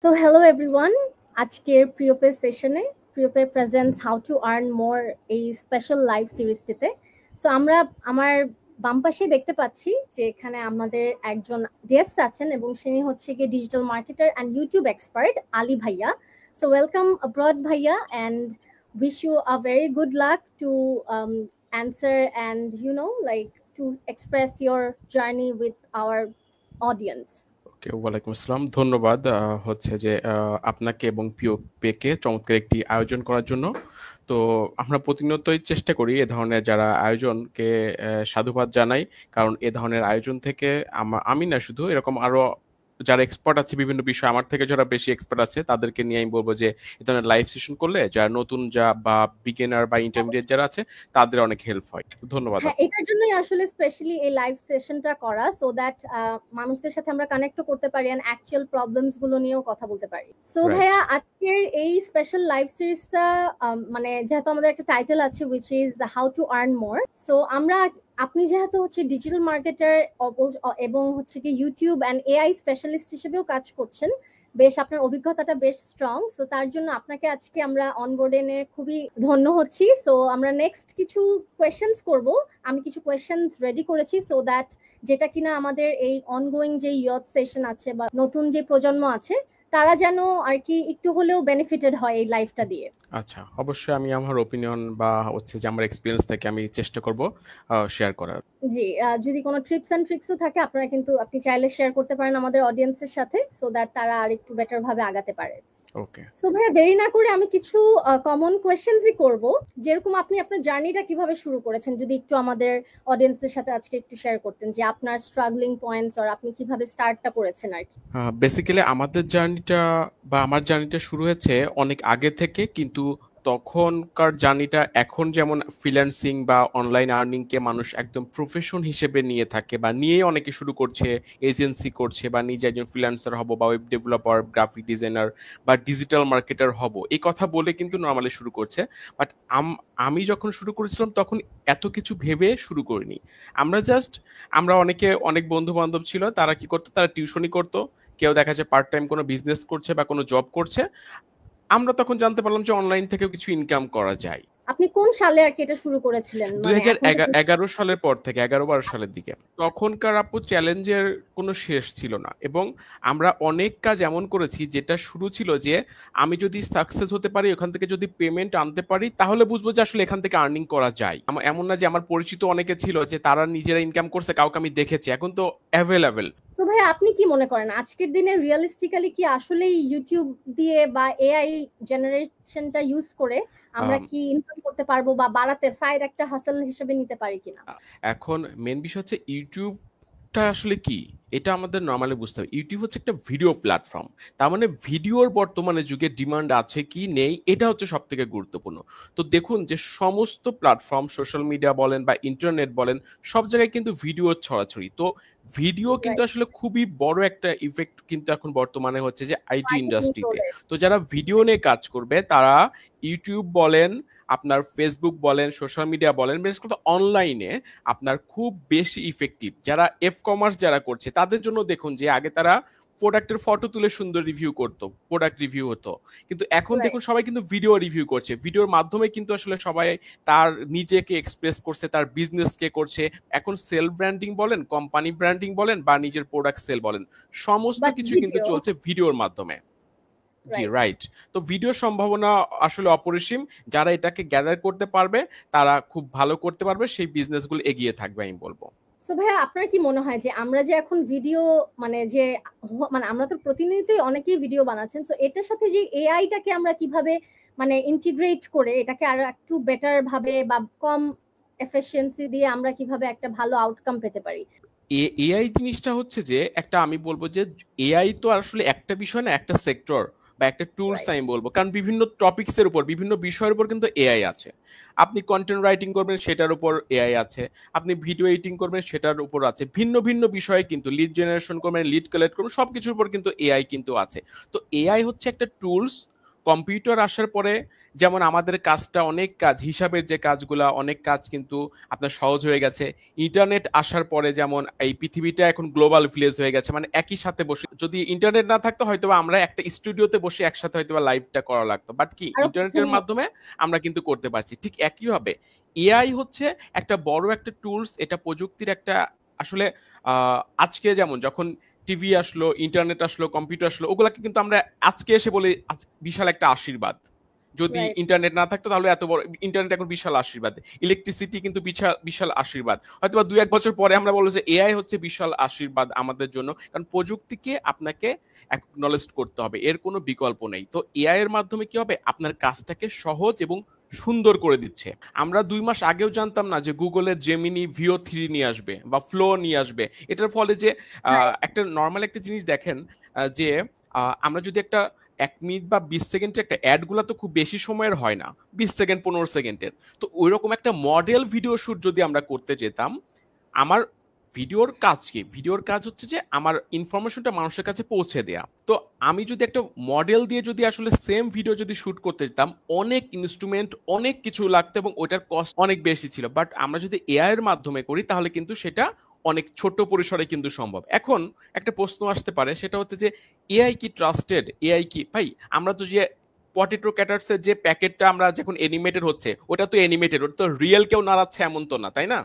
So hello everyone. আজকের প্রিয়পে সেশনে PriyoPay presents how to earn more এই স্পেশাল লাইভ সিরিজটিতে। সো আমরা আমার বাম পাশে দেখতে পাচ্ছি যে এখানে আমাদের একজন গেস্ট আছেন এবং তিনি হচ্ছে গিয়ে digital marketer and YouTube expert Ali ভাইয়া। সো ওয়েলকাম abroad ভাইয়া and wish you a very good luck to answer and like to express your journey with our audience. ওকে, ওয়ালাইকুম আসসালাম। ধন্যবাদ হচ্ছে যে আপনাকে এবং পিওপেকে চমৎকার একটি আয়োজন করার জন্য। তো আমরা প্রতিনিয়তই চেষ্টা করি এ ধরনের যারা আয়োজনকে সাধুবাদ জানাই, কারণ এ ধরনের আয়োজন থেকে আমি না শুধু এরকম আরো যারা এক্সপার্ট আছে বিভিন্ন বিষয়, আমার থেকে যারা বেশি এক্সপার্ট আছে তাদেরকে নিয়ে আমি বলবো যে এই ধরনের লাইভ সেশন করলে যারা নতুন বা বিগিনার বা ইন্টারমিডিয়েট যারা আছে তাদের অনেক হেল্প হয়। ধন্যবাদ। হ্যাঁ, এটার জন্যই আসলে স্পেশালি এই লাইভ সেশনটা করা, সো দ্যাট মানুষদের সাথে আমরা কানেক্ট করতে পারি এন্ড অ্যাকচুয়াল প্রবলেমস গুলো নিয়েও কথা বলতে পারি। সো ভাইয়া, আজকের এই স্পেশাল লাইভ সিরিজটা মানে যেহেতু আমাদের একটা টাইটেল আছে which is how to earn more, so আপনি যেহেতু হচ্ছে ডিজিটাল মার্কেটার এবং হচ্ছে কি ইউটিউব এন্ড এআই স্পেশালিস্ট হিসেবেও কাজ করছেন, বেশ আপনার অভিজ্ঞতাটা বেশ স্ট্রং, সো তার জন্য আপনাকে আজকে আমরা অনবোর্ডে খুবই ধন্য হচ্ছি। সো আমরা নেক্সট কিছু কোয়েশ্চেন্স করব। আমি কিছু কোয়েশ্চেন্স রেডি করেছি সো দ্যাট যেটা কিনা আমাদের এই অনগোয়িং যে ইয়থ সেশন আছে বা নতুন যে প্রজন্ম আছে তারা যেন আর কি একটু হলেও বেনিফিটেড হয় এই লাইফটা দিয়ে। আচ্ছা, অবশ্যই আমি আমার ওপিনিয়ন বা হচ্ছে যে আমার এক্সপেরিয়েন্স থেকে আমি চেষ্টা করব শেয়ার করার। জি, যদি কোনো ট্রিপস এন্ড ট্রিক্সও থাকে আপনারা কিন্তু আপনি চাইলে শেয়ার করতে পারেন আমাদের অডিয়েন্সের সাথে, সো দ্যাট তারা আরেকটু বেটার ভাবে আগাতে পারে। ওকে, সো ভাইয়া, দেরি না করে আমি কিছু কমন কোয়েশ্চেন্সই করব, যেরকম আপনি আপনার জার্নিটা কিভাবে শুরু করেছেন যদি একটু আমাদের অডিয়েন্সদের সাথে আজকে একটু শেয়ার করতেন যে আপনার স্ট্রাগলিং পয়েন্টস আর আপনি কিভাবে স্টার্টটা করেছেন আর কি। বেসিক্যালি আমাদের জার্নিটা বা আমার জার্নিটা শুরু হয়েছে অনেক আগে থেকে, কিন্তু তখনকার জার্নিটা এখন যেমন ফ্রিল্যান্সিং বা অনলাইন আর্নিং কে মানুষ একদম প্রফেশন হিসেবে নিয়ে থাকে বা নিয়ে অনেকে শুরু করছে, এজেন্সি করছে বা নিজে একজন ফ্রিল্যান্সার হব বা ওয়েব ডেভেলপার, গ্রাফিক ডিজাইনার বা ডিজিটাল মার্কেটার হব, এই কথা বলে কিন্তু নর্মালি শুরু করছে। বাট আমি যখন শুরু করেছিলাম তখন এত কিছু ভেবে শুরু করিনি। আমরা অনেক বন্ধু বান্ধব ছিল, তারা কি করতো, তারা টিউশনি করতো, কেউ দেখা যায় পার্ট টাইম কোনো বিজনেস করছে বা কোনো জব করছে। আমরা তখন জানতে পারলাম যে অনলাইন থেকেও কিছু ইনকাম করা যায়। আপনি কোন সালে আর কি এটা শুরু করেছিলেন? মানে 2011 সালের পর থেকে 11-12 সালের দিকে তখনকার আপু চ্যালেঞ্জের কোনো শেষ ছিল না, এবং আমরা অনেক কাজ এমন করেছি যেটা শুরু ছিল যে আমি যদি সাকসেস হতে পারি, ওখান থেকে যদি পেমেন্ট আনতে পারি, তাহলে বুঝবো যে আসলে এখান থেকে আর্নিং করা যায়। এমন না যে আমার পরিচিত অনেকে ছিল যে তারা নিজেরা ইনকাম করছে, কাউকে আমি দেখেছি, এখন তো অ্যাভেলেবেল। তো ভাই, আপনি কি মনে করেন আজকের দিনে রিয়েলিস্টিক্যালি কি আসলেই ইউটিউব দিয়ে বা এআই জেনারেশনটা ইউজ করে আমরা কি ইনকাম করতে পারবো বা বাড়াতে সাইড একটা হাসল হিসেবে নিতে পারি কিনা? এখন মেন বিষয় হচ্ছে ইউটিউবটা আসলে কি, এটা আমাদের নর্মালি বুঝতে হবে। ইউটিউব হচ্ছে একটা ভিডিও প্ল্যাটফর্ম, তার মানে ভিডিওর বর্তমানে যুগে ডিমান্ড আছে কি নেই এটা হচ্ছে সব থেকে গুরুত্বপূর্ণ। তো দেখুন যে সমস্ত প্ল্যাটফর্ম, সোশ্যাল মিডিয়া বলেন বা ইন্টারনেট বলেন, সব জায়গায় কিন্তু ভিডিও ছড়াছড়ি। তো ভিডিও কিন্তু আসলে খুবই বড় একটা ইফেক্ট কিন্তু এখন বর্তমানে হচ্ছে যে আইটি ইন্ডাস্ট্রিতে। তো যারা ভিডিও নিয়ে কাজ করবে তারা ইউটিউব বলেন, আপনার ফেসবুক বলেন, সোশ্যাল মিডিয়া বলেন, বিশেষ করে অনলাইনে আপনার খুব বেশি ইফেক্টিভ। যারা কমার্স যারা করছে তাদের জন্য দেখুন যে আগে তারা প্রোডাক্টের ফটো তুলে সুন্দর রিভিউ করতো, প্রোডাক্ট রিভিউ হতো, কিন্তু এখন দেখুন সবাই কিন্তু ভিডিও রিভিউ করছে। ভিডিওর মাধ্যমে কিন্তু আসলে সবাই তার নিজেকে এক্সপ্রেস করছে, তার বিজনেসকে করছে। এখন সেলফ ব্র্যান্ডিং বলেন, কোম্পানি ব্র্যান্ডিং বলেন বা নিজের প্রোডাক্ট সেল বলেন, সমস্ত কিছু কিন্তু চলছে ভিডিওর মাধ্যমে। জি, রাইট। তো ভিডিওর সম্ভাবনা আসলে অপরিসীম। যারা এটাকে গ্যাদার করতে পারবে তারা খুব ভালো করতে পারবে, সেই বিজনেসগুলো এগিয়ে থাকবে আমি বলবো। সো ভাইয়া, আপনার কি মনে হয় যে আমরা যে এখন ভিডিও মানে আমরা তো প্রতিনিয়তই অনেকেই ভিডিও বানাচ্ছেন, সো এটার সাথে যে এআইটাকে আমরা কিভাবে মানে ইন্টিগ্রেট করে এটাকে আর একটু বেটার ভাবে বা কম এফিশিয়েন্সি দিয়ে আমরা কিভাবে একটা ভালো আউটকাম পেতে পারি? এআই জিনিসটা হচ্ছে যে একটা, আমি বলবো যে এআই তো আসলে একটা বিষয় না, একটা সেক্টর বা একটা টুলস আমি বলবো, কারণ বিভিন্ন টপিকস এর উপর, বিভিন্ন বিষয়ের উপর কিন্তু এআই আছে। আপনি কন্টেন্ট রাইটিং করবেন সেটার উপর এআই আছে, আপনি ভিডিও এডিটিং করবেন সেটার উপর আছে, ভিন্ন ভিন্ন বিষয়ে কিন্তু লিড জেনারেশন করবেন, লিড কালেক্ট করবেন, সবকিছুর উপর কিন্তু এআই কিন্তু আছে। তো এআই হচ্ছে একটা টুলস, কম্পিউটার আসার পরে যেমন আমাদের কাজটা অনেক কাজ হিসাবের যে কাজগুলা অনেক কাজ কিন্তু আপনার সহজ হয়ে গেছে। ইন্টারনেট আসার পরে যেমন এই পৃথিবীটা এখন গ্লোবাল ভিলেজ হয়ে গেছে, মানে একই সাথে বসে, যদি ইন্টারনেট না থাকতো হয়তো আমরা একটা স্টুডিওতে বসে একসাথে হয়তো লাইভটা করা লাগতো, বাট কি ইন্টারনেটের মাধ্যমে আমরা কিন্তু করতে পারছি। ঠিক একইভাবে এআই হচ্ছে একটা বড় একটা টুলস, এটা প্রযুক্তির একটা আসলে আজকে যেমন যখন টিভি আসলো, ইন্টারনেট আসলো, কম্পিউটার আসলো, ওগুলাকে কিন্তু আমরা আজকে এসে বলি বিশাল একটা আশীর্বাদ। যদি ইন্টারনেট না থাকতো তাহলে এত বড়, ইন্টারনেট এখন বিশাল আশীর্বাদ, ইলেকট্রিসিটি কিন্তু বিশাল বিশাল আশীর্বাদ। হয়তো বা 2-1 বছর পরে আমরা বলবো যে এআই হচ্ছে বিশাল আশীর্বাদ আমাদের জন্য, কারণ প্রযুক্তিকে আপনাকে অ্যাকনলেজ করতে হবে, এর কোনো বিকল্প নেই। তো এআই এর মাধ্যমে কি হবে, আপনার কাজটাকে সহজ এবং সুন্দর করে দিচ্ছে। আমরা 2 মাস আগেও জানতাম না যে গুগলের জেমিনি VO3 নিয়ে আসবে বা ফ্লো নিয়ে আসবে। এটার ফলে যে একটা নর্মাল একটা জিনিস দেখেন, যে আমরা যদি একটা 1 মিনিট বা 20 সেকেন্ডের একটা অ্যাড গুলা তো খুব বেশি সময়ের হয় না, 20 সেকেন্ড 15 সেকেন্ডের। তো ওইরকম একটা মডেল ভিডিও শুট যদি আমরা করতে যেতাম, আমার ভিডিওর কাজ কি, ভিডিওর কাজ হচ্ছে যে আমার ইনফরমেশনটা মানুষের কাছে পৌঁছে দেয়া। তো আমি যদি একটা মডেল দিয়ে যদি আসলে সেম ভিডিও যদি শুট করতে যেতাম, অনেক ইনস্ট্রুমেন্ট অনেক কিছু লাগতো এবং ওইটার কস্ট অনেক বেশি ছিল। বাট আমরা যদি এআই এর মাধ্যমে করি তাহলে কিন্তু সেটা অনেক ছোট পরিসরে কিন্তু সম্ভব। এখন একটা প্রশ্ন আসতে পারে, সেটা হচ্ছে যে এআই কি ট্রাস্টেড? এআই কি ভাই, আমরা তো যে পটেটো ক্যাটার্স এর যে প্যাকেটটা আমরা যখন অ্যানিমেটেড হচ্ছে, ওটা তো অ্যানিমেটেড, ওটা তো রিয়েল কেউ নাড়াচ্ছে এমন তো না, তাই না?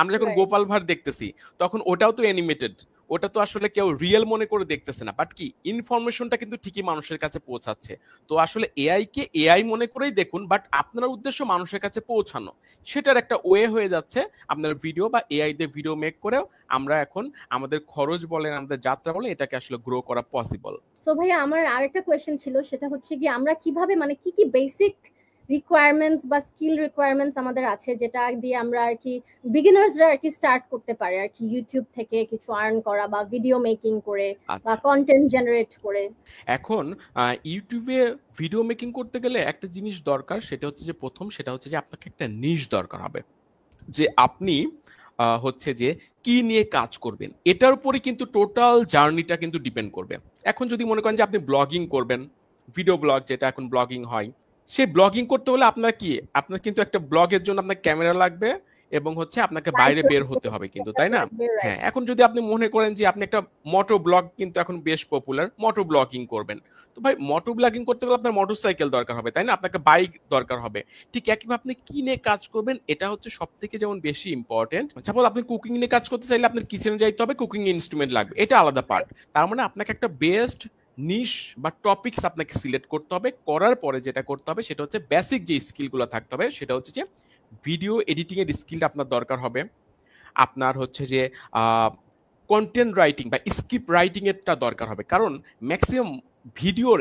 আমরা যখন গোপাল ভাঁড় দেখতেছি তখন ওটাও তো অ্যানিমেটেড, ওটা তো আসলে কেউ রিয়েল মনে করে দেখতেছে না, বাট কি ইনফরমেশনটা কিন্তু ঠিকই মানুষের কাছে পৌঁছাচ্ছে। তো আসলে এআই কে এআই মনে করেই দেখুন, বাট আপনার উদ্দেশ্য মানুষের কাছে পৌঁছানো, সেটার একটা ওয়ে হয়ে যাচ্ছে আপনার ভিডিও বা এআই দিয়ে ভিডিও মেক করেও আমরা এখন আমাদের খরচ বলেন, আমাদের যাত্রা বলেন, এটাকে আসলে গ্রো করা পসিবল। সো ভাইয়া আমার আরেকটা কোয়েশ্চেন ছিল, সেটা হচ্ছে কি আমরা কিভাবে, মানে কি কি বেসিক রিকোয়ারমেন্টস বা স্কিল রিকোয়ারমেন্টস আমাদের আছে যেটা দিয়ে আমরা আর কি বিগিনার্সরা আর কি স্টার্ট করতে পারে আর কি ইউটিউব থেকে কিছু আর্ন করা বা ভিডিও মেকিং করে বা কন্টেন্ট জেনারেট করে। এখন ইউটিউবে ভিডিও মেকিং করতে গেলে একটা জিনিস দরকার, সেটা হচ্ছে যে প্রথম, সেটা হচ্ছে যে আপনাকে একটা নিশ দরকার হবে, যে আপনি হচ্ছে যে কি নিয়ে কাজ করবেন, এটার উপরে কিন্তু টোটাল জার্নিটা কিন্তু ডিপেন্ড করবে। এখন যদি মনে করেন যে আপনি ব্লগিং করবেন, ভিডিও ব্লগ যেটা এখন ব্লগিং হয়, সেই ব্লগিং করতে হলে আপনার কি, আপনার কিন্তু একটা ব্লগের জন্য আপনার ক্যামেরা লাগবে এবং হচ্ছে আপনাকে বাইরে বের হতে হবে কিন্তু, তাই না? হ্যাঁ, এখন যদি আপনি মনে করেন যে আপনি একটা মোটো ব্লগ, কিন্তু এখন বেশ পপুলার, মোটো ব্লগিং করবেন, তো ভাই মোটো ব্লগিং করতে গেলে আপনার মোটরসাইকেল দরকার হবে, তাই না? আপনাকে বাইক দরকার হবে। ঠিক একইভাবে আপনি কি নিয়ে কাজ করবেন, এটা হচ্ছে সব থেকে যেমন বেশি ইম্পর্টেন্ট। সাপোজ আপনি কুকিং নিয়ে কাজ করতে চাইলে আপনার কিচেনে যাইতে হবে, কুকিং ইনস্ট্রুমেন্ট লাগবে, এটা আলাদা পার্ট। তার মানে আপনাকে একটা বেস্ট নিশ বা টপিকস আপনাকে সিলেক্ট করতে হবে, করার পরে যেটা করতে হবে সেটা হচ্ছে বেসিক যে স্কিলগুলো থাকতে হবে, সেটা হচ্ছে যে ভিডিও এডিটিং এর স্কিলটা আপনার দরকার হবে, আপনার হচ্ছে যে কন্টেন্ট রাইটিং বা স্ক্রিপ্ট রাইটিং এরটা দরকার হবে। কারণ ম্যাক্সিমাম ভিডিওর,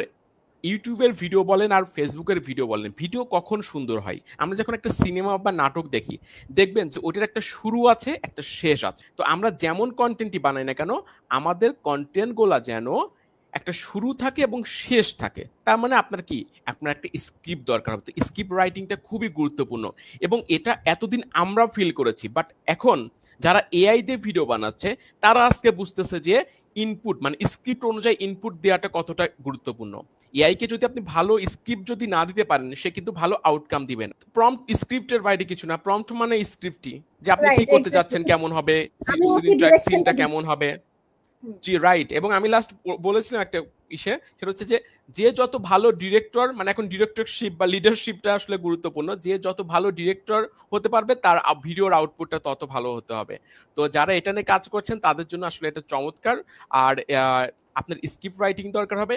ইউটিউবের ভিডিও বলেন আর ফেসবুকের ভিডিও বলেন, ভিডিও কখন সুন্দর হয়, আমরা যখন একটা সিনেমা বা নাটক দেখি, দেখবেন যে ওটার একটা শুরু আছে একটা শেষ আছে। তো আমরা যেমন কন্টেন্টই বানাই না কেন, আমাদের কন্টেন্টগুলা যেন একটা শুরু থাকে এবং শেষ থাকে। তার মানে আপনার কি, আপনার একটা স্ক্রিপ্ট দরকার হবে। তো স্ক্রিপ্ট রাইটিংটা খুবই গুরুত্বপূর্ণ এবং এটা এতদিন আমরা ফিল করেছি, বাট এখন যারা এআই দিয়ে ভিডিও বানাচ্ছে তারা আজকে বুঝতেছে যে ইনপুট মানে স্ক্রিপ্ট অনুযায়ী ইনপুট দেওয়াটা কতটা গুরুত্বপূর্ণ। এআই কে যদি আপনি ভালো স্ক্রিপ্ট যদি না দিতে পারেন, সে কিন্তু ভালো আউটকাম দিবেন। প্রম্পট স্ক্রিপ্টের বাইরে কিছু না, প্রম্পট মানে স্ক্রিপ্টই, যে আপনি কি করতে যাচ্ছেন, কেমন হবে, সিনটা কেমন হবে। জি রাইট। এবং আমি লাস্ট বলেছিলাম একটা সেটা হচ্ছে যে যে যত ভালো ডিরেক্টর, মানে এখন ডিরেক্টরশিপ বা লিডারশিপটা আসলে গুরুত্বপূর্ণ, যে যত ভালো ডিরেক্টর হতে পারবে তার ভিডিওর আউটপুটটা তত ভালো হতে হবে। তো যারা এটা নিয়ে কাজ করছেন তাদের জন্য আসলে এটা চমৎকার। আর আপনার স্ক্রিপ্ট রাইটিং দরকার হবে।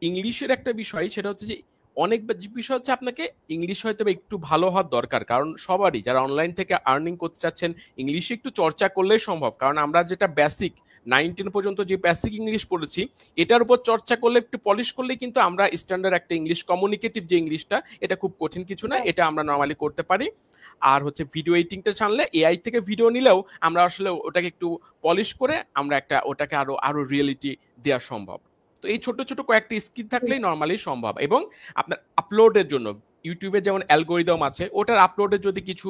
ইংলিশের একটা বিষয়, সেটা হচ্ছে যে অনেক বিষয় হচ্ছে আপনাকে ইংলিশ হয়তো একটু ভালো হওয়ার দরকার, কারণ সবারই যারা অনলাইন থেকে আর্নিং করতে চাচ্ছেন ইংলিশে একটু চর্চা করলেই সম্ভব। কারণ আমরা যেটা বেসিক 9-10 পর্যন্ত যে বেসিক ইংলিশ পড়েছি, এটার উপর চর্চা করলে, একটু পলিশ করলে কিন্তু আমরা স্ট্যান্ডার্ড একটা ইংলিশ, কমিউনিকেটিভ যে ইংলিশটা, এটা খুব কঠিন কিছু না, এটা আমরা নর্মালি করতে পারি। আর হচ্ছে ভিডিও এডিটিংটা জানলে, এআই থেকে ভিডিও নিলেও আমরা আসলে ওটাকে একটু পলিশ করে আমরা একটা ওটাকে আরো রিয়েলিটি দেওয়া সম্ভব। তো এই ছোট ছোট কয়েকটি স্কিল থাকলেই নর্মালি সম্ভব। এবং আপনার আপলোডের জন্য ইউটিউবের যেমন অ্যালগোরিদম আছে, ওটার আপলোডের যদি কিছু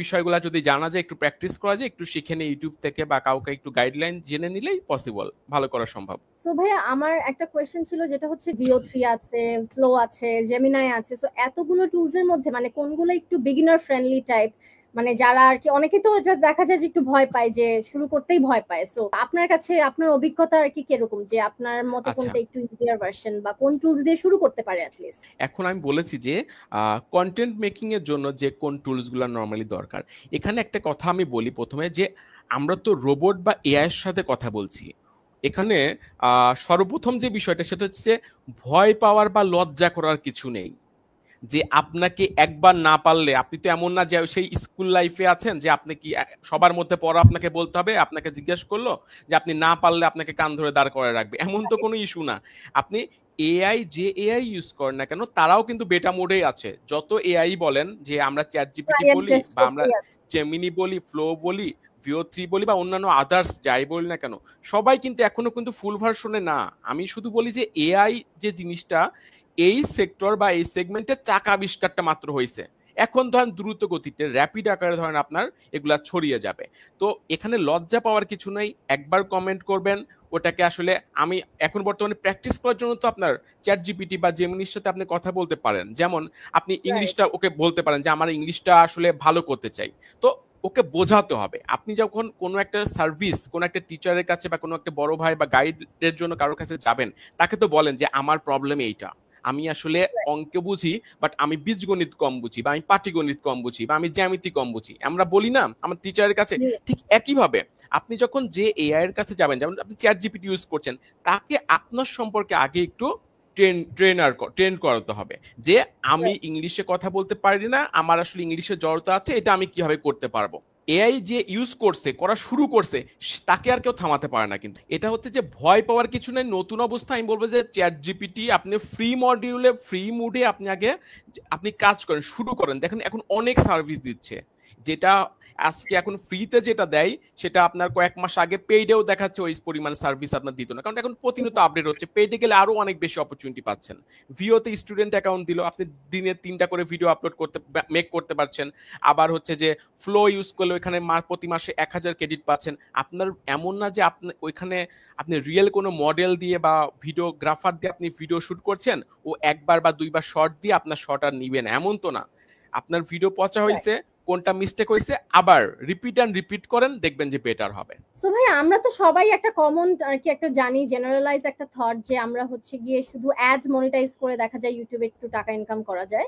বিষয়গুলো যদি জানা যায়, একটু প্র্যাকটিস করা যায়, একটু শিখে নিয়ে ইউটিউব থেকে বা কাউকে একটু গাইডলাইন জেনে নিলেই পসিবল, ভালো করা সম্ভব। সো ভাইয়া আমার একটা কোয়েশ্চেন ছিল, যেটা হচ্ছে VO3 আছে, ফ্লো আছে, জেমিনাই আছে, সো এতগুলো টুলস এর মধ্যে মানে কোনগুলো একটু বিগিনার ফ্রেন্ডলি টাইপ, মানে যারা আর কি, অনেকে তো এটা দেখা যায় যে একটু ভয় পায়, যে শুরু করতেই ভয় পায়। সো আপনার কাছে আপনার অভিজ্ঞতা আর কি কিরকম, যে আপনার মতে আচ্ছা, কোনটা একটু ইজিয়ার ভার্সন, বা কোন টুলস দিয়ে শুরু করতে পারে অ্যাটলিস্ট? এখন আমি বলেছি যে কন্টেন্ট মেকিং এর জন্য যে কোন টুলসগুলো নর্মালি দরকার। এখানে একটা কথা আমি বলি প্রথমে, যে আমরা তো রোবট বা এআই এর সাথে কথা বলছি। এখানে সর্বপ্রথম যে বিষয়টা সেটা হচ্ছে যে ভয় পাওয়ার বা লজ্জা করার কিছু নেই। যে আপনাকে একবার না পারলে, আপনি তো এমন না যে সেই স্কুল লাইফে আছেন যে আপনি কি সবার মধ্যে পড়া আপনাকে বলতে হবে, আপনাকে জিজ্ঞেস করলো যে আপনি না পারলে আপনাকে কান ধরে দাঁড় করে রাখবে, এমন তো কোনো ইস্যু না। আপনি এআই ইউজ করেন না কেন, তারাও কিন্তু বেটা মোডেই আছে। যত এআই বলেন, যে আমরা চ্যাট জিপিটি ট্রাই এন্ড বলি টেস্ট বা আমরা করতেই আছে। জেমিনি বলি, ফ্লো বলি, VO3 বলি বা অন্যান্য আদার্স যাই বলি না কেন, সবাই কিন্তু এখনো কিন্তু ফুল ভার্সনে না। আমি শুধু বলি যে এআই যে জিনিসটা, এই সেক্টর বা এই সেগমেন্টের চাকা আবিষ্কারটা মাত্র হয়েছে। এখন ধরেন দ্রুত গতিতে র্যাপিড আকারে ধরেন আপনার এগুলা ছড়িয়ে যাবে। তো এখানে লজ্জা পাওয়ার কিছু নাই, একবার কমেন্ট করবেন, ওটাকে আসলে আমি এখন বর্তমানে প্র্যাকটিস করার জন্য তো আপনার চ্যাট জিপিটি বা জেমিনির সাথে আপনি কথা বলতে পারেন। যেমন আপনি রাইট। ইংলিশটা ওকে বলতে পারেন যে আমার ইংলিশটা আসলে ভালো করতে চাই। তো ওকে বোঝাতে হবে। আপনি যখন কোনো একটা সার্ভিস, কোনো একটা টিচারের কাছে বা কোনো একটা বড় ভাই বা গাইডের জন্য কারোর কাছে যাবেন, তাকে তো বলেন যে আমার প্রবলেম এইটা, আমি আসলে অঙ্ক বুঝি বাট আমি বীজগণিত কম বুঝি, বা আমি পাটিগণিত কম বুঝি, বা আমি জ্যামিতি কম বুঝি, আমরা বলি না আমার টিচারের কাছে। জি। ঠিক একইভাবে আপনি যখন যে এআই এর কাছে যাবেন, যেমন আপনি চ্যাট জিপিটি ইউজ করছেন, তাকে আপনার সম্পর্কে আগে একটু ট্রেন করাতে হবে, যে আমি ইংলিশে কথা বলতে পারি না, আমার আসলে ইংলিশে জড়তা আছে, এটা আমি কিভাবে করতে পারবো। এআই যে ইউজ করছে, করা শুরু করছে, তাকে আর কেউ থামাতে পারে না। কিন্তু এটা হচ্ছে যে ভয় পাওয়ার কিছু নেই। নতুন অবস্থা আমি বলবো যে চ্যাট জিপিটি আপনি ফ্রি মডিউলে, ফ্রি মুডে আপনি আগে আপনি কাজ করেন, শুরু করেন। দেখেন এখন অনেক সার্ভিস দিচ্ছে, যেটা আজকে এখন ফ্রিতে যেটা দেয়, সেটা আপনার কয়েক মাস আগে পেইডেও দেখাচ্ছে ওই পরিমাণ সার্ভিস আপনার দিত না, কারণ এখন প্রতিনিয়ত আপডেট হচ্ছে। পেইডে গেলে আরো অনেক বেশি অপরচুনিটি পাচ্ছেন। ভিওতে স্টুডেন্ট অ্যাকাউন্ট দিল, আপনি দিনে 3টা করে ভিডিও আপলোড করতে মেক করতে পারছেন। আবার হচ্ছে যে ফ্লো ইউজ করলে ওইখানে প্রতি মাসে 1000 ক্রেডিট পাচ্ছেন। আপনার এমন না যে আপনি ওইখানে আপনি রিয়েল কোনো মডেল দিয়ে বা ভিডিওগ্রাফার দিয়ে আপনি ভিডিও শুট করছেন, ও একবার বা দুইবার শর্ট দিয়ে আপনার শর্ট আর নিবে না, এমন তো না। আপনার ভিডিও পচা হয়েছে, কোনটা মিস্টেক হয়েছে, আবার রিপিট করেন, দেখবেন যে বেটার হবে। সো ভাই আমরা তো সবাই একটা কমন আর কি একটা জানি, জেনারেলাইজ একটা থট, যে আমরা হচ্ছে গিয়ে শুধু অ্যাডস মনিটাইজ করে দেখা যায় ইউটিউবে একটু টাকা ইনকাম করা যায়।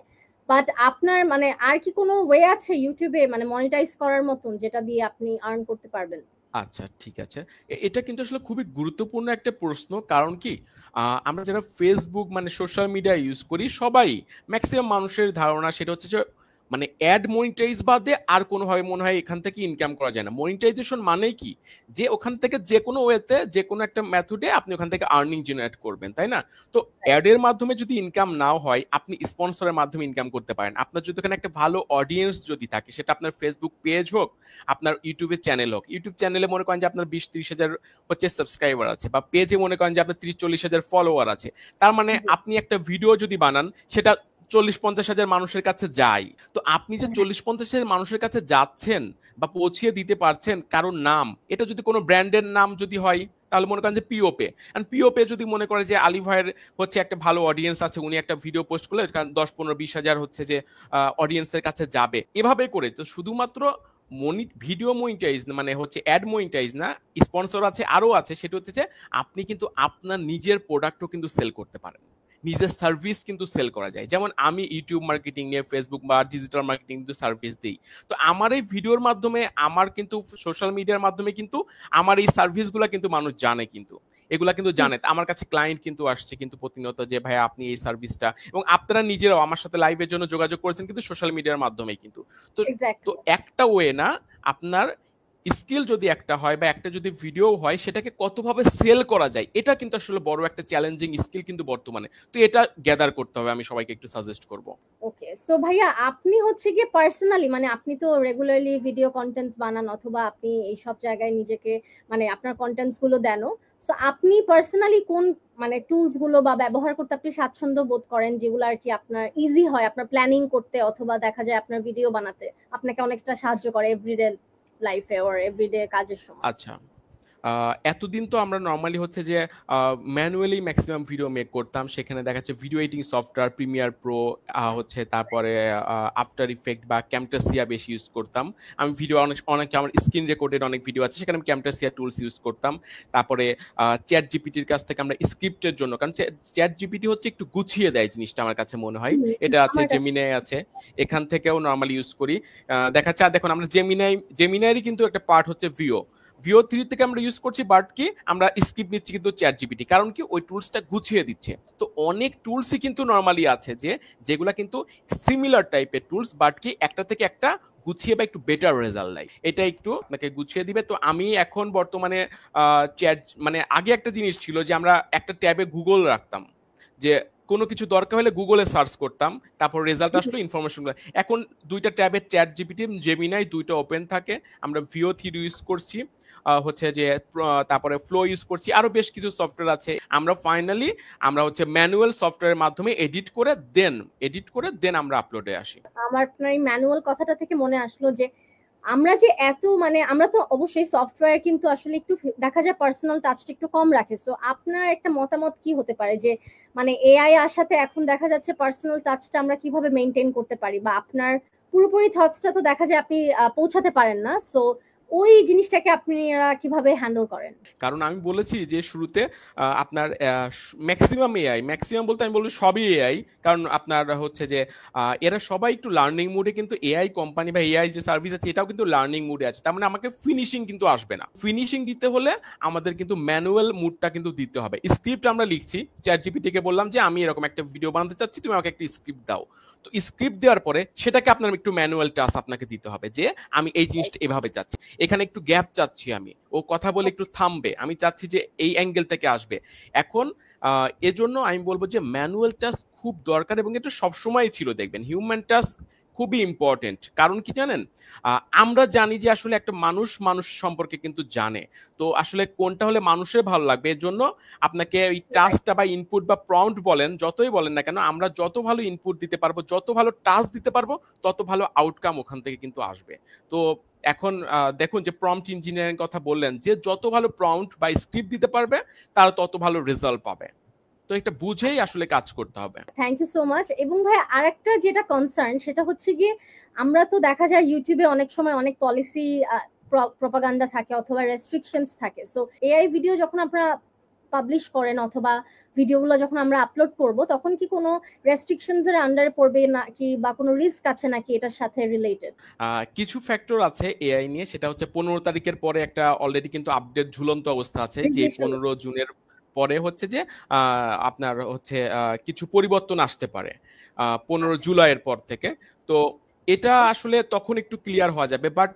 বাট আপনার মানে আর কি কোনো ওয়ে আছে ইউটিউবে মানে মনিটাইজ করার মতন, যেটা দিয়ে আপনি আর্ন করতে পারবেন? আচ্ছা, ঠিক আছে। এটা কিন্তু আসলে খুবই গুরুত্বপূর্ণ একটা প্রশ্ন। কারণ কি, আমরা যারা ফেসবুক মানে সোশ্যাল মিডিয়া ইউজ করি, সবাই, ম্যাক্সিমাম মানুষের ধারণা সেটা হচ্ছে যে মানে অ্যাড মনিটাইজ বাদে আর কোনোভাবে মনে হয় এখান থেকে ইনকাম করা যায় না। মনিটাইজেশন মানেই কি, যে ওখান থেকে যে কোনো ওয়েতে, যে কোনো একটা মেথডে আপনি ওখান থেকে আর্নিং জেনারেট করবেন, তাই না? তো অ্যাডের মাধ্যমে যদি ইনকাম নাও হয়, আপনি স্পন্সরের মাধ্যমে ইনকাম করতে পারেন। আপনার যদি ওখানে একটা ভালো অডিয়েন্স যদি থাকে, সেটা আপনার ফেসবুক পেজ হোক, আপনার ইউটিউবের চ্যানেল হোক। ইউটিউব চ্যানেলে মনে করেন যে আপনার 20-30 হাজার হচ্ছে সাবস্ক্রাইবার আছে, বা পেজে মনে করেন যে আপনার 30-40 হাজার ফলোয়ার আছে। তার মানে আপনি একটা ভিডিও যদি বানান, সেটা 40-50 হাজার মানুষের কাছে যায়। তো আপনি যে 40-50 হাজার মানুষের কাছে যাচ্ছেন বা পৌঁছিয়ে দিতে পারছেন কারণ নাম, এটা যদি কোনো ব্র্যান্ডের নাম যদি হয়, তাহলে মনে করেন যে পিওপে, পিওপে যদি মনে করে যে আলী ভাইয়ের হচ্ছে একটা ভালো অডিয়েন্স আছে, উনি একটা ভিডিও পোস্ট করলে 10-15-20 হাজার হচ্ছে যে অডিয়েন্সের কাছে যাবে, এভাবে করে। তো শুধুমাত্র ভিডিও মনিটাইজ মানে হচ্ছে অ্যাড মনিটাইজ না, স্পন্সর আছে, আরো আছে। সেটা হচ্ছে যে আপনি কিন্তু আপনার নিজের প্রোডাক্টও কিন্তু সেল করতে পারেন, নিজের সার্ভিস কিন্তু সেল করা যায়। যেমন আমি ইউটিউব মার্কেটিং নিয়ে, ফেসবুক বা ডিজিটাল মার্কেটিং কিন্তু সার্ভিস দিই। তো আমার এই ভিডিওর মাধ্যমে, আমার কিন্তু সোশ্যাল মিডিয়ার মাধ্যমে কিন্তু আমার এই সার্ভিসগুলো কিন্তু মানুষ জানে, কিন্তু এগুলা কিন্তু জানে। আমার কাছে ক্লায়েন্ট কিন্তু আসছে কিন্তু প্রতিনিয়ত, যে ভাই আপনি এই সার্ভিসটা, এবং আপনারা নিজেরাও আমার সাথে লাইভের জন্য যোগাযোগ করেছেন কিন্তু সোশ্যাল মিডিয়ার মাধ্যমেই কিন্তু। তো তো এক্স্যাক্টলি। একটা ওয়ে না, আপনার স্কিল যদি একটা হয় বা একটা যদি ভিডিও হয়, সেটাকে কতভাবে সেল করা যায়, এটা কিন্তু আসলে বড় একটা চ্যালেঞ্জিং স্কিল কিন্তু বর্তমানে। তো এটা গ্যাদার করতে হবে, আমি সবাইকে একটু সাজেস্ট করব। ওকে, সো ভাইয়া আপনি হচ্ছে গিয়ে পার্সোনালি মানে আপনি তো রেগুলারলি ভিডিও কন্টেন্টস বানান, অথবা আপনি এই সব জায়গায় নিজেকে মানে আপনার কন্টেন্টস গুলো দেনও। সো আপনি পার্সোনালি কোন মানে টুলস গুলো বা ব্যবহার করতে আপনি স্বাচ্ছন্দ্য বোধ করেন, যেগুলো আর কি আপনার ইজি হয় আপনার প্ল্যানিং করতে, অথবা দেখা যায় আপনার ভিডিও বানাতে আপনাকে অনেকটা সাহায্য করে এভরিডে লাইফে ওর এভরিডে কাজের সময়? আচ্ছা, এতদিন তো আমরা নর্মালি হচ্ছে যে ম্যানুয়ালি ম্যাক্সিমাম ভিডিও মেক করতাম। সেখানে দেখা যাচ্ছে video editing software Premiere Pro হচ্ছে, তারপরে আফটার ইফেক্ট বা ক্যামটাসিয়া বেশি ইউজ করতাম। আমি ভিডিও অনেক আমার স্ক্রিন রেকর্ডেড অনেক ভিডিও আছে, সেখানে আমি ক্যামটাসিয়া টুলস ইউজ করতাম। তারপরে চ্যাট জিপিটির কাছ থেকে আমরা স্ক্রিপ্টের জন্য, কারণ চ্যাট জিপিটি হচ্ছে একটু গুছিয়ে দেয় জিনিসটা আমার কাছে মনে হয়। এটা আছে, আমার কাছে জেমিনাই আছে, এখান থেকেও নর্মালি ইউজ করি। দেখা যাচ্ছে দেখুন আমরা জেমিনাইরই কিন্তু একটা পার্ট হচ্ছে VO3 থেকে আমরা ইউজ করছি, বাট কি আমরা স্ক্রিপ্ট নিচ্ছি কিন্তু চ্যাট জিপিটি, কারণ কি ওই টুলসটা গুছিয়ে দিচ্ছে। তো অনেক টুলসই কিন্তু নর্মালি আছে যেগুলা কিন্তু সিমিলার টাইপের টুলস, বাট কি একটা থেকে একটা গুছিয়ে বা একটু বেটার রেজাল্ট দেয়, এটা একটু আপনাকে গুছিয়ে দিবে। তো আমি এখন বর্তমানে চ্যাট মানে আগে একটা জিনিস ছিল যে আমরা একটা ট্যাবে গুগল রাখতাম, যে কোনো কিছু দরকার হলে গুগলে সার্চ করতাম, তারপর রেজাল্ট আসলো, ইনফরমেশন। এখন দুইটা ট্যাবে চ্যাট জিপিটি জেমিনাই দুইটা ওপেন থাকে। আমরা VO3 ইউজ করছি, হচ্ছে যে তারপরে ফ্লো ইউজ করছি, আরো বেশ কিছু সফটওয়্যার আছে। আমরা হচ্ছে ম্যানুয়াল সফটওয়্যারের মাধ্যমে এডিট করে দেন আমরা আপলোডে আসি। আমার আপনার এই ম্যানুয়াল কথাটা থেকে মনে আসলো যে আমরা যে এত মানে আমরা তো অবশ্যই সফটওয়্যার কিন্তু আসলে একটু দেখা যায় পার্সোনাল টাচটা একটু কম রাখে। সো আপনার একটা মতামত কি হতে পারে যে মানে এআই আসাতে এখন দেখা যাচ্ছে পার্সোনাল টাচটা আমরা কিভাবে মেনটেন করতে পারি, বা আপনার পুরোপুরি থটসটা তো দেখা যায় আপনি পৌঁছাতে পারেন না, সো ওই জিনিসটাকে আপনারা কিভাবে হ্যান্ডেল করেন? কারণ আমি বলেছি যে শুরুতে আপনার ম্যাক্সিমাম বলতে আমি বলবো সবই এআই। কারণ আপনার হচ্ছে যে এরা সবাই একটু লার্নিং মুডে, কিন্তু এআই কোম্পানি বা এআই যে সার্ভিস আছে এটাও কিন্তু লার্নিং মুডে আছে। তার মানে আমাকে ফিনিশিং কিন্তু আসবে না। ফিনিশিং দিতে হলে আমাদের কিন্তু ম্যানুয়াল মুডটা কিন্তু দিতে হবে। স্ক্রিপ্ট আমরা লিখছি, চ্যাট জিপিটিকে বললাম যে আমি এরকম একটা ভিডিও বানাতে চাচ্ছি, তুমি আমাকে একটা স্ক্রিপ্ট দাও। তো স্ক্রিপ্ট দেওয়ার পরে সেটাকে আপনার একটু ম্যানুয়াল টাস্ক আপনাকে দিতে হবে, যে আমি এই জিনিসটা এভাবে চাচ্ছি, এখানে একটু গ্যাপ চাচ্ছি, আমি ও কথা বলে একটু থামবে, আমি চাচ্ছি যে এই অ্যাঙ্গেল থেকে আসবে। এখন এজন্য আমি বলবো যে ম্যানুয়াল টাস্ক খুব দরকার, এবং এটা সবসময় ছিল। দেখবেন হিউম্যান টাস্ক খুবই ইম্পর্টেন্ট। কারণ কি জানেন, আমরা জানি যে আসলে একটা মানুষ সম্পর্কে কিন্তু জানে। তো আসলে কোনটা হলে মানুষের ভালো লাগবে, এর জন্য আপনাকে ওই টাস্কটা বা ইনপুট বা প্রম্পট বলেন, যতই বলেন না কেন, আমরা যত ভালো ইনপুট দিতে পারবো, যত ভালো টাস্ক দিতে পারবো, তত ভালো আউটকাম ওখান থেকে কিন্তু আসবে। তো এখন দেখুন যে প্রম্পট ইঞ্জিনিয়ারিং কথা বললেন, যে যত ভালো প্রম্পট বা স্ক্রিপ্ট দিতে পারবে তারা তত ভালো রেজাল্ট পাবে। তো এটা বুঝেই আসলে কাজ করতে হবে। Thank you so much. এবং ভাই আরেকটা যেটা কনসার্ন সেটা হচ্ছে গিয়ে আমরা তো দেখা যায় ইউটিউবে অনেক সময় অনেক পলিসি প্রপাগান্ডা থাকে অথবা রেস্ট্রিকশনস থাকে। সো এআই ভিডিও যখন আপনারা পাবলিশ করেন অথবা ভিডিওগুলো যখন আমরা আপলোড করব, তখন কি কোনো রেস্ট্রিকশনস এর আন্ডারে পড়বে নাকি, বা কোনো রিস্ক আছে নাকি এটার সাথে রিলেটেড? কিছু ফ্যাক্টর আছে এআই নিয়ে, সেটা হচ্ছে 15 তারিখের পরে একটা অলরেডি কিন্তু আপডেট ঝুলন্ত অবস্থা আছে, যে 15 জুনের পরে হচ্ছে যে আপনার হচ্ছে কিছু পরিবর্তন আসতে পারে 15 জুলাইয়ের পর থেকে। তো এটা আসলে তখন একটু ক্লিয়ার হওয়া যাবে। বাট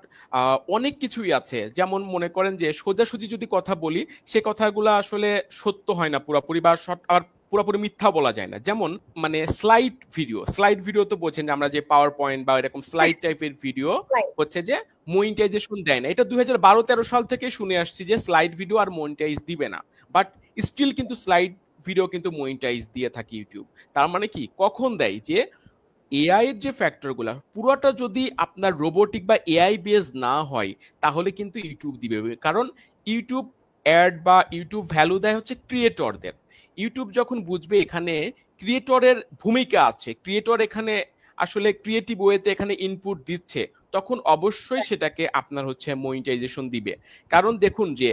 অনেক কিছুই আছে, যেমন মনে করেন যে সোজাসুজি যদি কথা বলি, সে কথাগুলো আসলে সত্য হয় না পুরোপুরি, বা আর পুরোপুরি মিথ্যা বলা যায় না। যেমন মানে স্লাইড ভিডিও তো বলছেন যে আমরা যে পাওয়ার পয়েন্ট বা এরকম স্লাইড টাইপের ভিডিও হচ্ছে যে মনিটাইজেশন দেয় না। এটা 2012-13 সাল থেকে শুনে আসছি যে স্লাইড ভিডিও আর মনিটাইজ দিবে না, বাট স্টিল কিন্তু স্লাইড ভিডিও কিন্তু মনিটাইজ দিয়ে থাকে ইউটিউব। তার মানে কি, কখন দেয়, যে এআই এর যে ফ্যাক্টরগুলো পুরোটা যদি আপনার রোবোটিক বা এআই বেস না হয়, তাহলে কিন্তু ইউটিউব দিবে। কারণ ইউটিউব অ্যাড বা ইউটিউব ভ্যালু দেয় হচ্ছে ক্রিয়েটরদের। ইউটিউব যখন বুঝবে এখানে ক্রিয়েটরের ভূমিকা আছে, ক্রিয়েটর এখানে আসলে ক্রিয়েটিভ ওয়েতে এখানে ইনপুট দিচ্ছে, তখন অবশ্যই সেটাকে আপনার হচ্ছে মনিটাইজেশন দিবে। কারণ দেখুন যে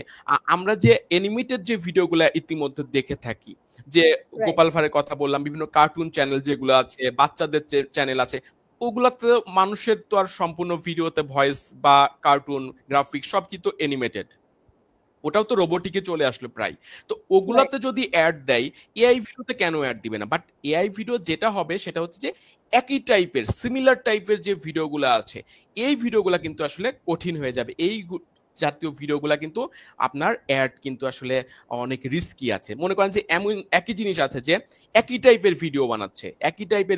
আমরা যে অ্যানিমেটেড যে ভিডিওগুলো ইতিমধ্যে দেখে থাকি, যে গোপাল ভাঁড়ের কথা বললাম, বিভিন্ন কার্টুন চ্যানেল যেগুলো আছে, বাচ্চাদের চ্যানেল আছে, ওগুলাতে মানুষের তো আর সম্পূর্ণ ভিডিওতে ভয়েস বা কার্টুন গ্রাফিক সব কিন্তু অ্যানিমেটেড, ওটাও তো রোবোটিকে চলে আসলো প্রায়। তো ওগুলাতে যদি অ্যাড দেয়, এআই ভিডিওতে কেন অ্যাড দিবে না? বাট এআই ভিডিও যেটা হবে সেটা হচ্ছে যে একই টাইপের সিমিলার টাইপের যে ভিডিওগুলো আছে, এই ভিডিওগুলো কিন্তু আসলে কঠিন হয়ে যাবে। জাতীয় ভিডিওগুলা কিন্তু আপনার অ্যাড কিন্তু আসলে অনেক রিস্কি আছে। মনে করেন যে এমন একই জিনিস আছে যে একই টাইপের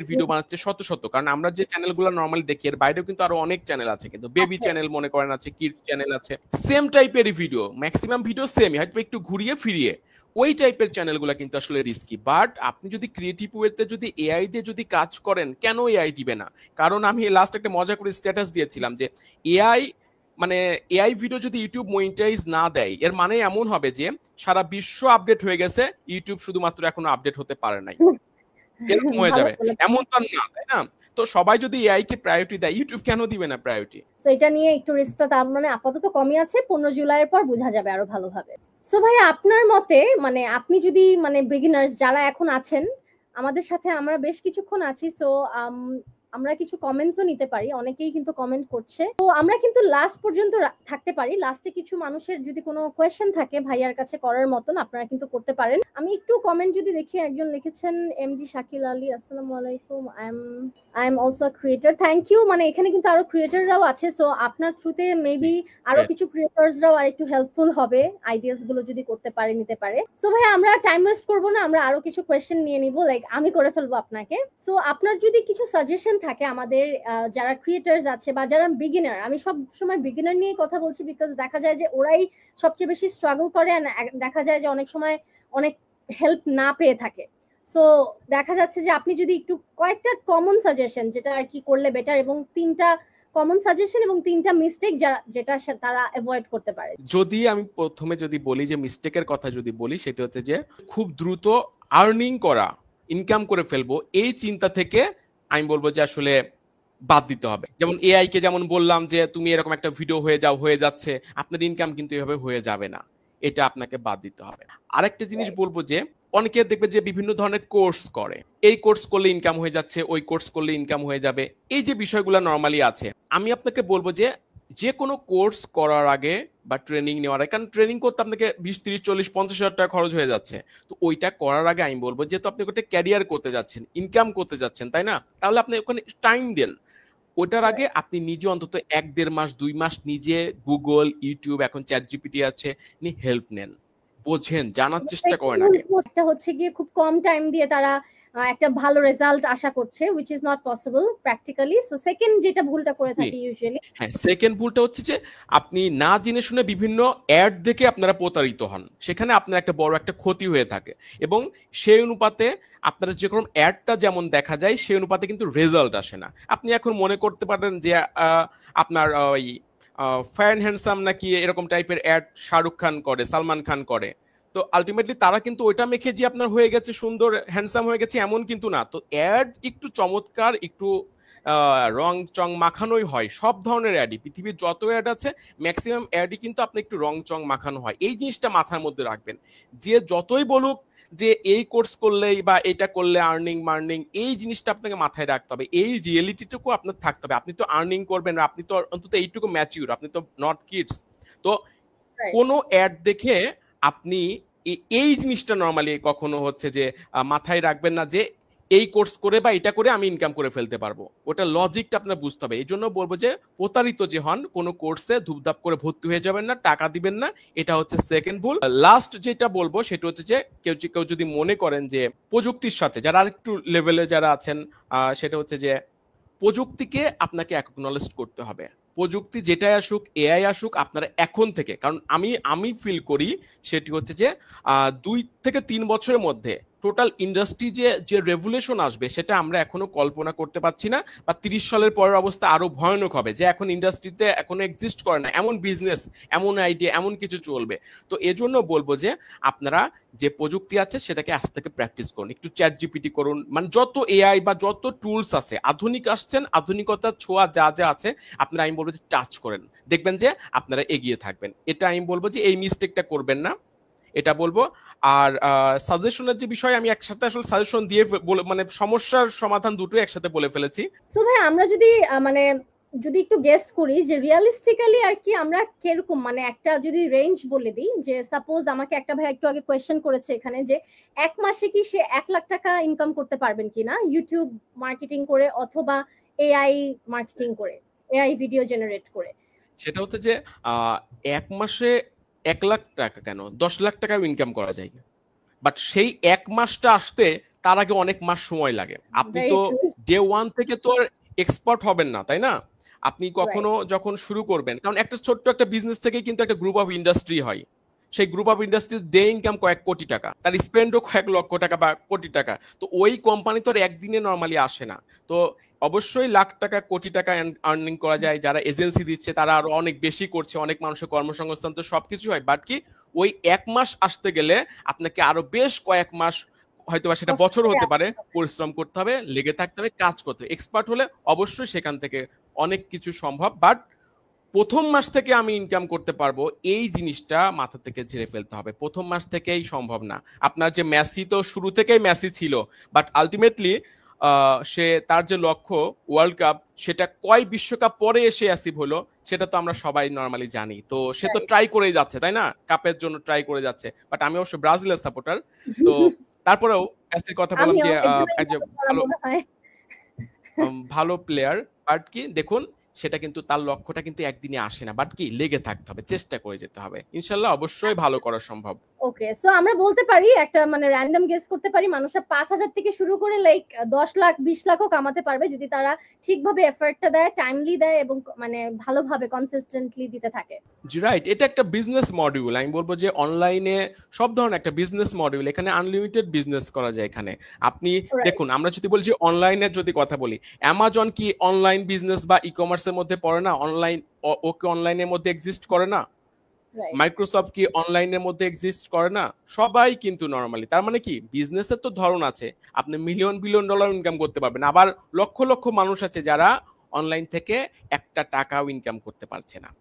ভিডিও বানাচ্ছে শত শত, কারণ আমরা যে চ্যানেলগুলো নর্মালি দেখি এর বাইরেও কিন্তু আরো অনেক চ্যানেল আছে, কিন্তু বেবি আছে। চ্যানেল মনে করেন আছে, কিড চ্যানেল আছে, সেম টাইপেরই ভিডিও, ম্যাক্সিমাম ভিডিও সেমই, হয়তো একটু ঘুরিয়ে ফিরিয়ে, ওই টাইপের চ্যানেলগুলো কিন্তু আসলে রিস্কি। বাট আপনি যদি ক্রিয়েটিভ ওয়েতে যদি এআই দিয়ে যদি কাজ করেন, কেন এআই দিবে না? কারণ আমি লাস্ট একটা মজা করে স্ট্যাটাস দিয়েছিলাম যে এআই মানে এআই ভিডিও যদি ইউটিউব মনিটাইজ না দেয়, এর মানে এমন হবে যে সারা বিশ্ব আপডেট হয়ে গেছে, ইউটিউব শুধুমাত্র এখনো আপডেট হতে পারে নাই, এরকম হয়ে ভালো যাবে। বলেছেন। এমন তো আর না, তাই না? তো সবাই যদি এআই কে প্রায়োরিটি দেয়, ইউটিউব কেন দিবে না প্রায়োরিটি? সো এটা নিয়ে একটু রিস্কটা তার মানে আপাতত কমই আছে, 15 জুলাইয়ের পর বোঝা যাবে আরো ভালোভাবে। সো ভাইয়া আপনার মতে মানে আপনি যদি মানে বিগিনার্স যারা এখন আছেন আমাদের সাথে, আমরা বেশ কিছুক্ষণ আছি, সো আমরা কিছু কমেন্টসও নিতে পারি, অনেকেই কিন্তু কমেন্ট করছে, তো আমরা কিন্তু লাস্ট পর্যন্ত থাকতে পারি। লাস্টে কিছু মানুষের যদি কোনো কোয়েশ্চেন থাকে ভাইয়ার কাছে করার মতন, আপনারা কিন্তু করতে পারেন। আমি একটু কমেন্ট যদি দেখি, একজন লিখেছেন এমডি শাকিল আলী, আসসালামু আলাইকুম, I am also a creator, thank you. মানে এখানে কিন্তু আরো ক্রিয়েটররাও আছে, সো আপনার থ্রুতে মেবি আরো কিছু ক্রিয়েটরসরাও আর একটু হেল্পফুল হবে, আইডিয়াস গুলো যদি করতে পারে নিতে পারে। সো ভাই আমরা টাইম ওয়েস্ট করবো না, আমরা আরো কিছু কোয়েশ্চেন নিয়ে নিব, লাইক আমি করে ফেলবো আপনাকে। সো আপনার যদি কিছু সাজেশন থাকে আমাদের যারা ক্রিয়েটরস আছে বা যারা বিগিনার, আমি সব সময় বিগিনার নিয়ে কথা বলছি বিকজ দেখা যায় যে ওরাই সবচেয়ে বেশি স্ট্রাগল করে, দেখা যায় যে অনেক সময় অনেক হেল্প না পেয়ে থাকে। সো দেখা যাচ্ছে যে আপনি যদি একটু কয়েকটা কমন সাজেশন যেটা আর কি করলে বেটার, এবং 3টা কমন সাজেশন এবং 3টা মিস্টেক যেটা তারা অ্যাভয়েড করতে পারে। যদি আমি প্রথমে যদি বলি যে মিস্টেকের কথা যদি বলি, সেটা হচ্ছে যে খুব দ্রুত আর্নিং করা, ইনকাম করে ফেলবো, এই চিন্তা থেকে আমি বলবো যে আসলে বাদ দিতে হবে। যেমন এআই কে যেমন বললাম যে তুমি এরকম একটা ভিডিও হয়ে যাচ্ছে, আপনার ইনকাম কিন্তু এভাবে হয়ে যাবে না, এটা আপনাকে বাদ দিতে হবে। আরেকটা জিনিস বলবো যে অনেকে দেখবে যে বিভিন্ন ধরনের কোর্স করে, এই কোর্স করলে ইনকাম হয়ে যাচ্ছে, ওই কোর্স করলে ইনকাম হয়ে যাবে, এই যে বিষয়গুলো নর্মালি আছে, আমি আপনাকে বলবো যে যে কোনো কোর্স করার আগে বা ট্রেনিং নেওয়ার আগে, কারণ ট্রেনিং করতে আপনাকে 20, 30, 40, 50 হাজার টাকা খরচ হয়ে যাচ্ছে, তো ওইটা করার আগে আমি বলবো যেহেতু আপনি ওটা ক্যারিয়ার করতে যাচ্ছেন, ইনকাম করতে যাচ্ছেন, তাই না, তাহলে আপনি ওখানে টাইম দেন। ওটার আগে আপনি নিজে অন্তত 1-1.5 মাস 2 মাস নিজে গুগল, ইউটিউব, এখন চ্যাট জিপিটি আছে, হেল্প নেন, বোঝেন, জানার চেষ্টা করেন আগে। একটা হচ্ছে গিয়ে খুব কম টাইম দিয়ে তারা একটা ভালো রেজাল্ট আশা করছে, which is not possible practically. So second যেটা ভুলটা করে থাকি ইউজুয়ালি, হ্যাঁ, সেকেন্ড ভুলটা হচ্ছে যে আপনি না জেনে শুনে বিভিন্ন অ্যাড দেখে আপনারা প্রতারিত হন, সেখানে আপনার একটা বড় একটা ক্ষতি হয়ে থাকে, এবং সেই অনুপাতে আপনারা যে কোনো অ্যাডটা যেমন দেখা যায় সেই অনুপাতে কিন্তু রেজাল্ট আসে না। আপনি এখন মনে করতে পারেন যে আপনার ওই ফ্যান হ্যান্ডসাম নাকি এরকম টাইপের অ্যাড শাহরুখ খান করে, সালমান খান করে, তো আলটিমেটলি তারা কিন্তু ওইটা মেখে যে আপনার হয়ে গেছে সুন্দর হ্যান্ডসাম হয়ে গেছে এমন কিন্তু না। তো অ্যাড একটু চমৎকার, একটু রং চং মাখানোই হয়, সব ধরনের অ্যাডই, পৃথিবীর যত অ্যাড আছে ম্যাক্সিমাম অ্যাডই কিন্তু আপনি একটু রং চং মাখানো হয়, এই জিনিসটা মাথার মধ্যে রাখবেন। যে যতই বলুক যে এই কোর্স করলেই বা এটা করলে আর্নিং মার্নিং, এই জিনিসটা আপনাকে মাথায় রাখতে হবে, এই রিয়েলিটিটুকু আপনার থাকতে হবে। আপনি তো আর্নিং করবেন, আপনি তো অন্তত এইটুকু ম্যাচিউর, আপনি তো নট কিডস। তো কোনো অ্যাড দেখে আপনি এই জিনিসটা নর্মালি কখনো হচ্ছে যে মাথায় রাখবেন না যে এই কোর্স করে বা এটা করে আমি ইনকাম করে ফেলতে পারবো, ওটা লজিকটা আপনার বুঝতে হবে। এই জন্য বলবো যে প্রতারিত যে হন কোনো কোর্সে ধুপধাপ করে ভর্তি হয়ে যাবেন না, টাকা দিবেন না, এটা হচ্ছে সেকেন্ড ভুল। লাস্ট যেটা বলবো সেটা হচ্ছে যে কেউ যদি মনে করেন যে প্রযুক্তির সাথে যারা আরেকটু লেভেলে যারা আছেন, সেটা হচ্ছে যে প্রযুক্তিকে আপনাকে অ্যাকনলেজ করতে হবে। প্রযুক্তি যেটাই আসুক, এআই আসুক, আপনারা এখন থেকে, কারণ আমি ফিল করি সেটি হচ্ছে যে 2 থেকে 3 বছরের মধ্যে টোটাল ইন্ডাস্ট্রি যে রেভুলেশন আসবে সেটা আমরা এখনো কল্পনা করতে পারছি না, বা 30 সালের পরের অবস্থা আরো ভয়ানক হবে, যে এখন ইন্ডাস্ট্রিতে এখনো এক্সিস্ট করে না এমন বিজনেস, এমন আইডিয়া, এমন কিছু চলবে। তো এজন্য বলবো যে আপনারা যে প্রযুক্তি আছে সেটাকে আজ থেকে প্র্যাকটিস করুন, একটু চ্যাট জিপিটি করুন, মানে যত এআই বা যত টুলস আছে আধুনিক আসছেন, আধুনিকতার ছোঁয়া যা যা আছে আপনারা আমি বলবো যে টাচ করেন, দেখবেন যে আপনারা এগিয়ে থাকবেন। এটা আমি বলবো যে এই মিস্টেকটা করবেন না, এটা বলবো। আর সাজেশনের যে বিষয়, আমি একসাথে আসলে সাজেশন দিয়ে মানে সমস্যার সমাধান দুটো একসাথে বলে ফেলেছি। সো ভাই আমরা যদি মানে যদি একটু গেস করি যে রিয়ালিস্টিক্যালি আর কি আমরা কিরকম, মানে একটা যদি রেঞ্জ বলে দিই, যে সাপোজ আমাকে একটা ভাই একটু আগে কোয়েশ্চেন করেছে এখানে যে 1 মাসে কি সে 1 লাখ টাকা ইনকাম করতে পারবেন কিনা ইউটিউব মার্কেটিং করে অথবা এআই মার্কেটিং করে, এআই ভিডিও জেনারেট করে। সেটা হচ্ছে যে এক মাসে 1 লাখ টাকা কেন 10 লাখ টাকাও ইনকাম করা যায়, বাট সেই 1 মাসটা আসতে তার আগে অনেক মাস সময় লাগে। আপনি ভেরি তো ট্রু। ডে ওয়ান থেকে তো আর এক্সপার্ট হবেন না, তাই না? আপনি রাইট। কখনো যখন শুরু করবেন, কারণ একটা ছোট্ট একটা বিজনেস থেকে কিন্তু একটা গ্রুপ অফ ইন্ডাস্ট্রি হয়। সেই গ্রুপ অফ ইন্ডাস্ট্রির ডে ইনকাম কয়েক কোটি টাকা, তার স্পেন্ডও কয়েক লক্ষ টাকা বা কোটি টাকা। তো ওই কোম্পানি তো আর একদিনে নর্মালি আসে না। তো অবশ্যই লাখ টাকা কোটি টাকা আর্নিং করা যায়। যারা এজেন্সি দিচ্ছে তারা আরো অনেক বেশি করছে, অনেক মানুষের কর্মসংস্থান, তো সবকিছু হয়। বাট কি ওই 1 মাস আসতে গেলে আপনাকে আরো বেশ কয়েক মাস, হয়তো বা সেটা কষ্ট বছর করে হতে পারে, আসতে হবে। পরিশ্রম করতে হবে, লেগে থাকতে হবে, কাজ করতে হবে। এক্সপার্ট হলে অবশ্যই সেখান থেকে অনেক কিছু সম্ভব, বাট প্রথম মাস থেকে আমি ইনকাম করতে পারবো এই জিনিসটা মাথা থেকে ঝেড়ে ফেলতে হবে। প্রথম মাস থেকেই সম্ভব না। আপনার যে মেসি তো শুরু থেকেই মেসি ছিল, বাট আলটিমেটলি সে তার যে লক্ষ্য ওয়ার্ল্ড কাপ, সেটা কয় বিশ্বকাপ পরে এসে অ্যাচিভ হলো সেটা তো আমরা সবাই নর্মালি জানি। তো সে তো রাইট। ট্রাই করেই যাচ্ছে, তাই না? কাপের জন্য ট্রাই করে যাচ্ছে। বাট আমি অবশ্য ব্রাজিলের সাপোর্টার। তো তারপরেও মেসির কথা বললাম আমিও যে এর জন্যই যে সাপোর্ট করা ভালো মনে হয়। ভালো প্লেয়ার। বাট কি দেখুন, সেটা কিন্তু তার লক্ষ্যটা কিন্তু একদিনে আসে না, বাট কি লেগে থাকতে হবে, চেষ্টা করে যেতে হবে, ইনশাল্লাহ অবশ্যই ভালো করা সম্ভব। ওকে, সো আমরা বলতে পারি একটা মানে র্যান্ডম গেস করতে পারি মানুষরা 5,000 থেকে শুরু করে লাইক 10 লাখ 20 লাখও কামাতে পারবে যদি তারা ঠিকভাবে এফর্টটা দেয়, টাইমলি দেয় এবং মানে ভালোভাবে কনসিস্টেন্টলি দিতে থাকে। জি রাইট, এটা একটা বিজনেস মডিউল। আমি বলবো যে অনলাইনে সব ধরনের একটা বিজনেস মডিউল, এখানে আনলিমিটেড বিজনেস করা যায়। এখানে আপনি রাইট। দেখুন, আমরা যদি বলছি অনলাইনে যদি কথা বলি, অ্যামাজন কি অনলাইন বিজনেস বা ই কমার্সের মধ্যে পড়ে না? অনলাইন ওকে অনলাইনের মধ্যে এক্সিস্ট করে না? রাইট। মাইক্রোসফট কি অনলাইনের মধ্যে এক্সিস্ট করে না? সবাই কিন্তু নরমালি, তার মানে কি বিজনেসের তো ধরন আছে। আপনি মিলিয়ন বিলিয়ন ডলার ইনকাম করতে পারবেন, আবার লক্ষ লক্ষ মানুষ আছে যারা অনলাইন থেকে একটা টাকাও ইনকাম করতে পারছে না।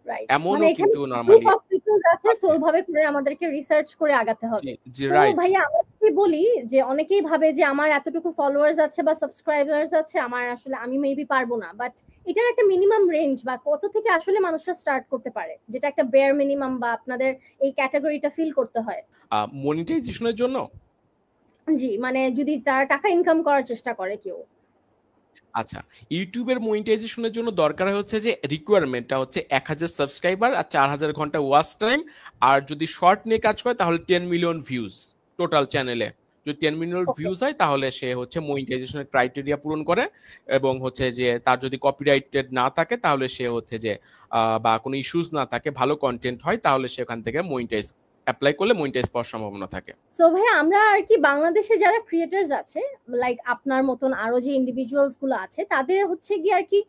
রাইট। মানে এমনও এখানে কিন্তু গ্রুপ নরমালি অফ পিপলস আছে, সো আছে। ওইভাবে করে আমাদেরকে রিসার্চ করে আগাতে জি হবে। জি সো রাইট। ভাইয়া আমরা যদি বলি যে অনেকেই ভাবে যে আমার এতটুকু ফলোয়ার্স আছে বা সাবস্ক্রাইবার্স আছে, আমার আসলে আমি মেবি পারবো না, বাট এটার একটা মিনিমাম রেঞ্জ বা কত থেকে আসলে মানুষরা স্টার্ট করতে পারে, যেটা একটা বেয়ার মিনিমাম বা আপনাদের এই ক্যাটাগরিটা ফিল করতে হয়? মনিটাইজেশনের জন্য জি, মানে যদি তারা টাকা ইনকাম করার চেষ্টা করে কেউ। আচ্ছা, ইউটিউবের মনিটাইজেশনের জন্য দরকার হচ্ছে যে রিকোয়ারমেন্টটা হচ্ছে 1,000 সাবস্ক্রাইবার আর 4,000 ঘন্টা ওয়াচ টাইম। আর যদি শর্ট নিয়ে কাজ করে তাহলে 10 মিলিয়ন ভিউজ টোটাল চ্যানেলে। যদি 10 মিলিয়ন ওকে। ভিউজ হয় তাহলে সে হচ্ছে মনিটাইজেশনের ক্রাইটেরিয়া পূরণ করে। এবং হচ্ছে যে তার যদি কপিরাইটেড না থাকে তাহলে সে হচ্ছে যে বা কোনো ইস্যুস না থাকে, ভালো কন্টেন্ট হয়, তাহলে সে ওখান থেকে মনিটাইজ অ্যাপ্লাই করলে মনিটাইজ পাওয়ার সম্ভাবনা থাকে। সো ভাইয়া আমরা আর কি বাংলাদেশে যারা ক্রিয়েটার্স আছে লাইক আপনার মতন আরো যে ইন্ডিভিজুয়ালস গুলো আছে তাদের হচ্ছে কি আর কি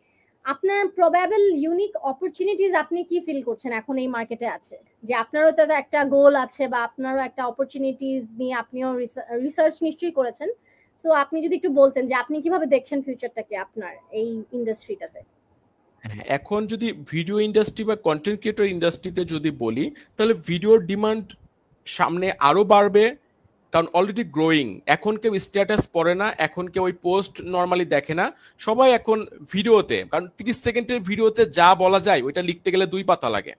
আপনার প্রবাবল ইউনিক অপরচুনিটিস আপনি কি ফিল করছেন এখন এই মার্কেটে আছে, যে আপনারও তো একটা গোল আছে বা আপনারও একটা অপরচুনিটিস নিয়ে আপনিও রিসার্চ নিশ্চয়ই করেছেন। সো আপনি যদি একটু বলতেন যে আপনি কিভাবে দেখছেন ফিউচারটাকে আপনার এই ইন্ডাস্ট্রিটাতে? হ্যাঁ, এখন যদি ভিডিও ইন্ডাস্ট্রি বা কন্টেন্ট ক্রিয়েটর ইন্ডাস্ট্রিতে যদি বলি, তাহলে ভিডিওর ডিমান্ড সামনে আরো বাড়বে। কারণ অলরেডি গ্রোয়িং। এখন কেউ স্ট্যাটাস পড়ে না, এখন কেউ ওই পোস্ট নর্মালি দেখে না। সবাই এখন ভিডিওতে, কারণ 30 সেকেন্ডের ভিডিওতে যা বলা যায় ওইটা লিখতে গেলে 2 পাতা লাগে,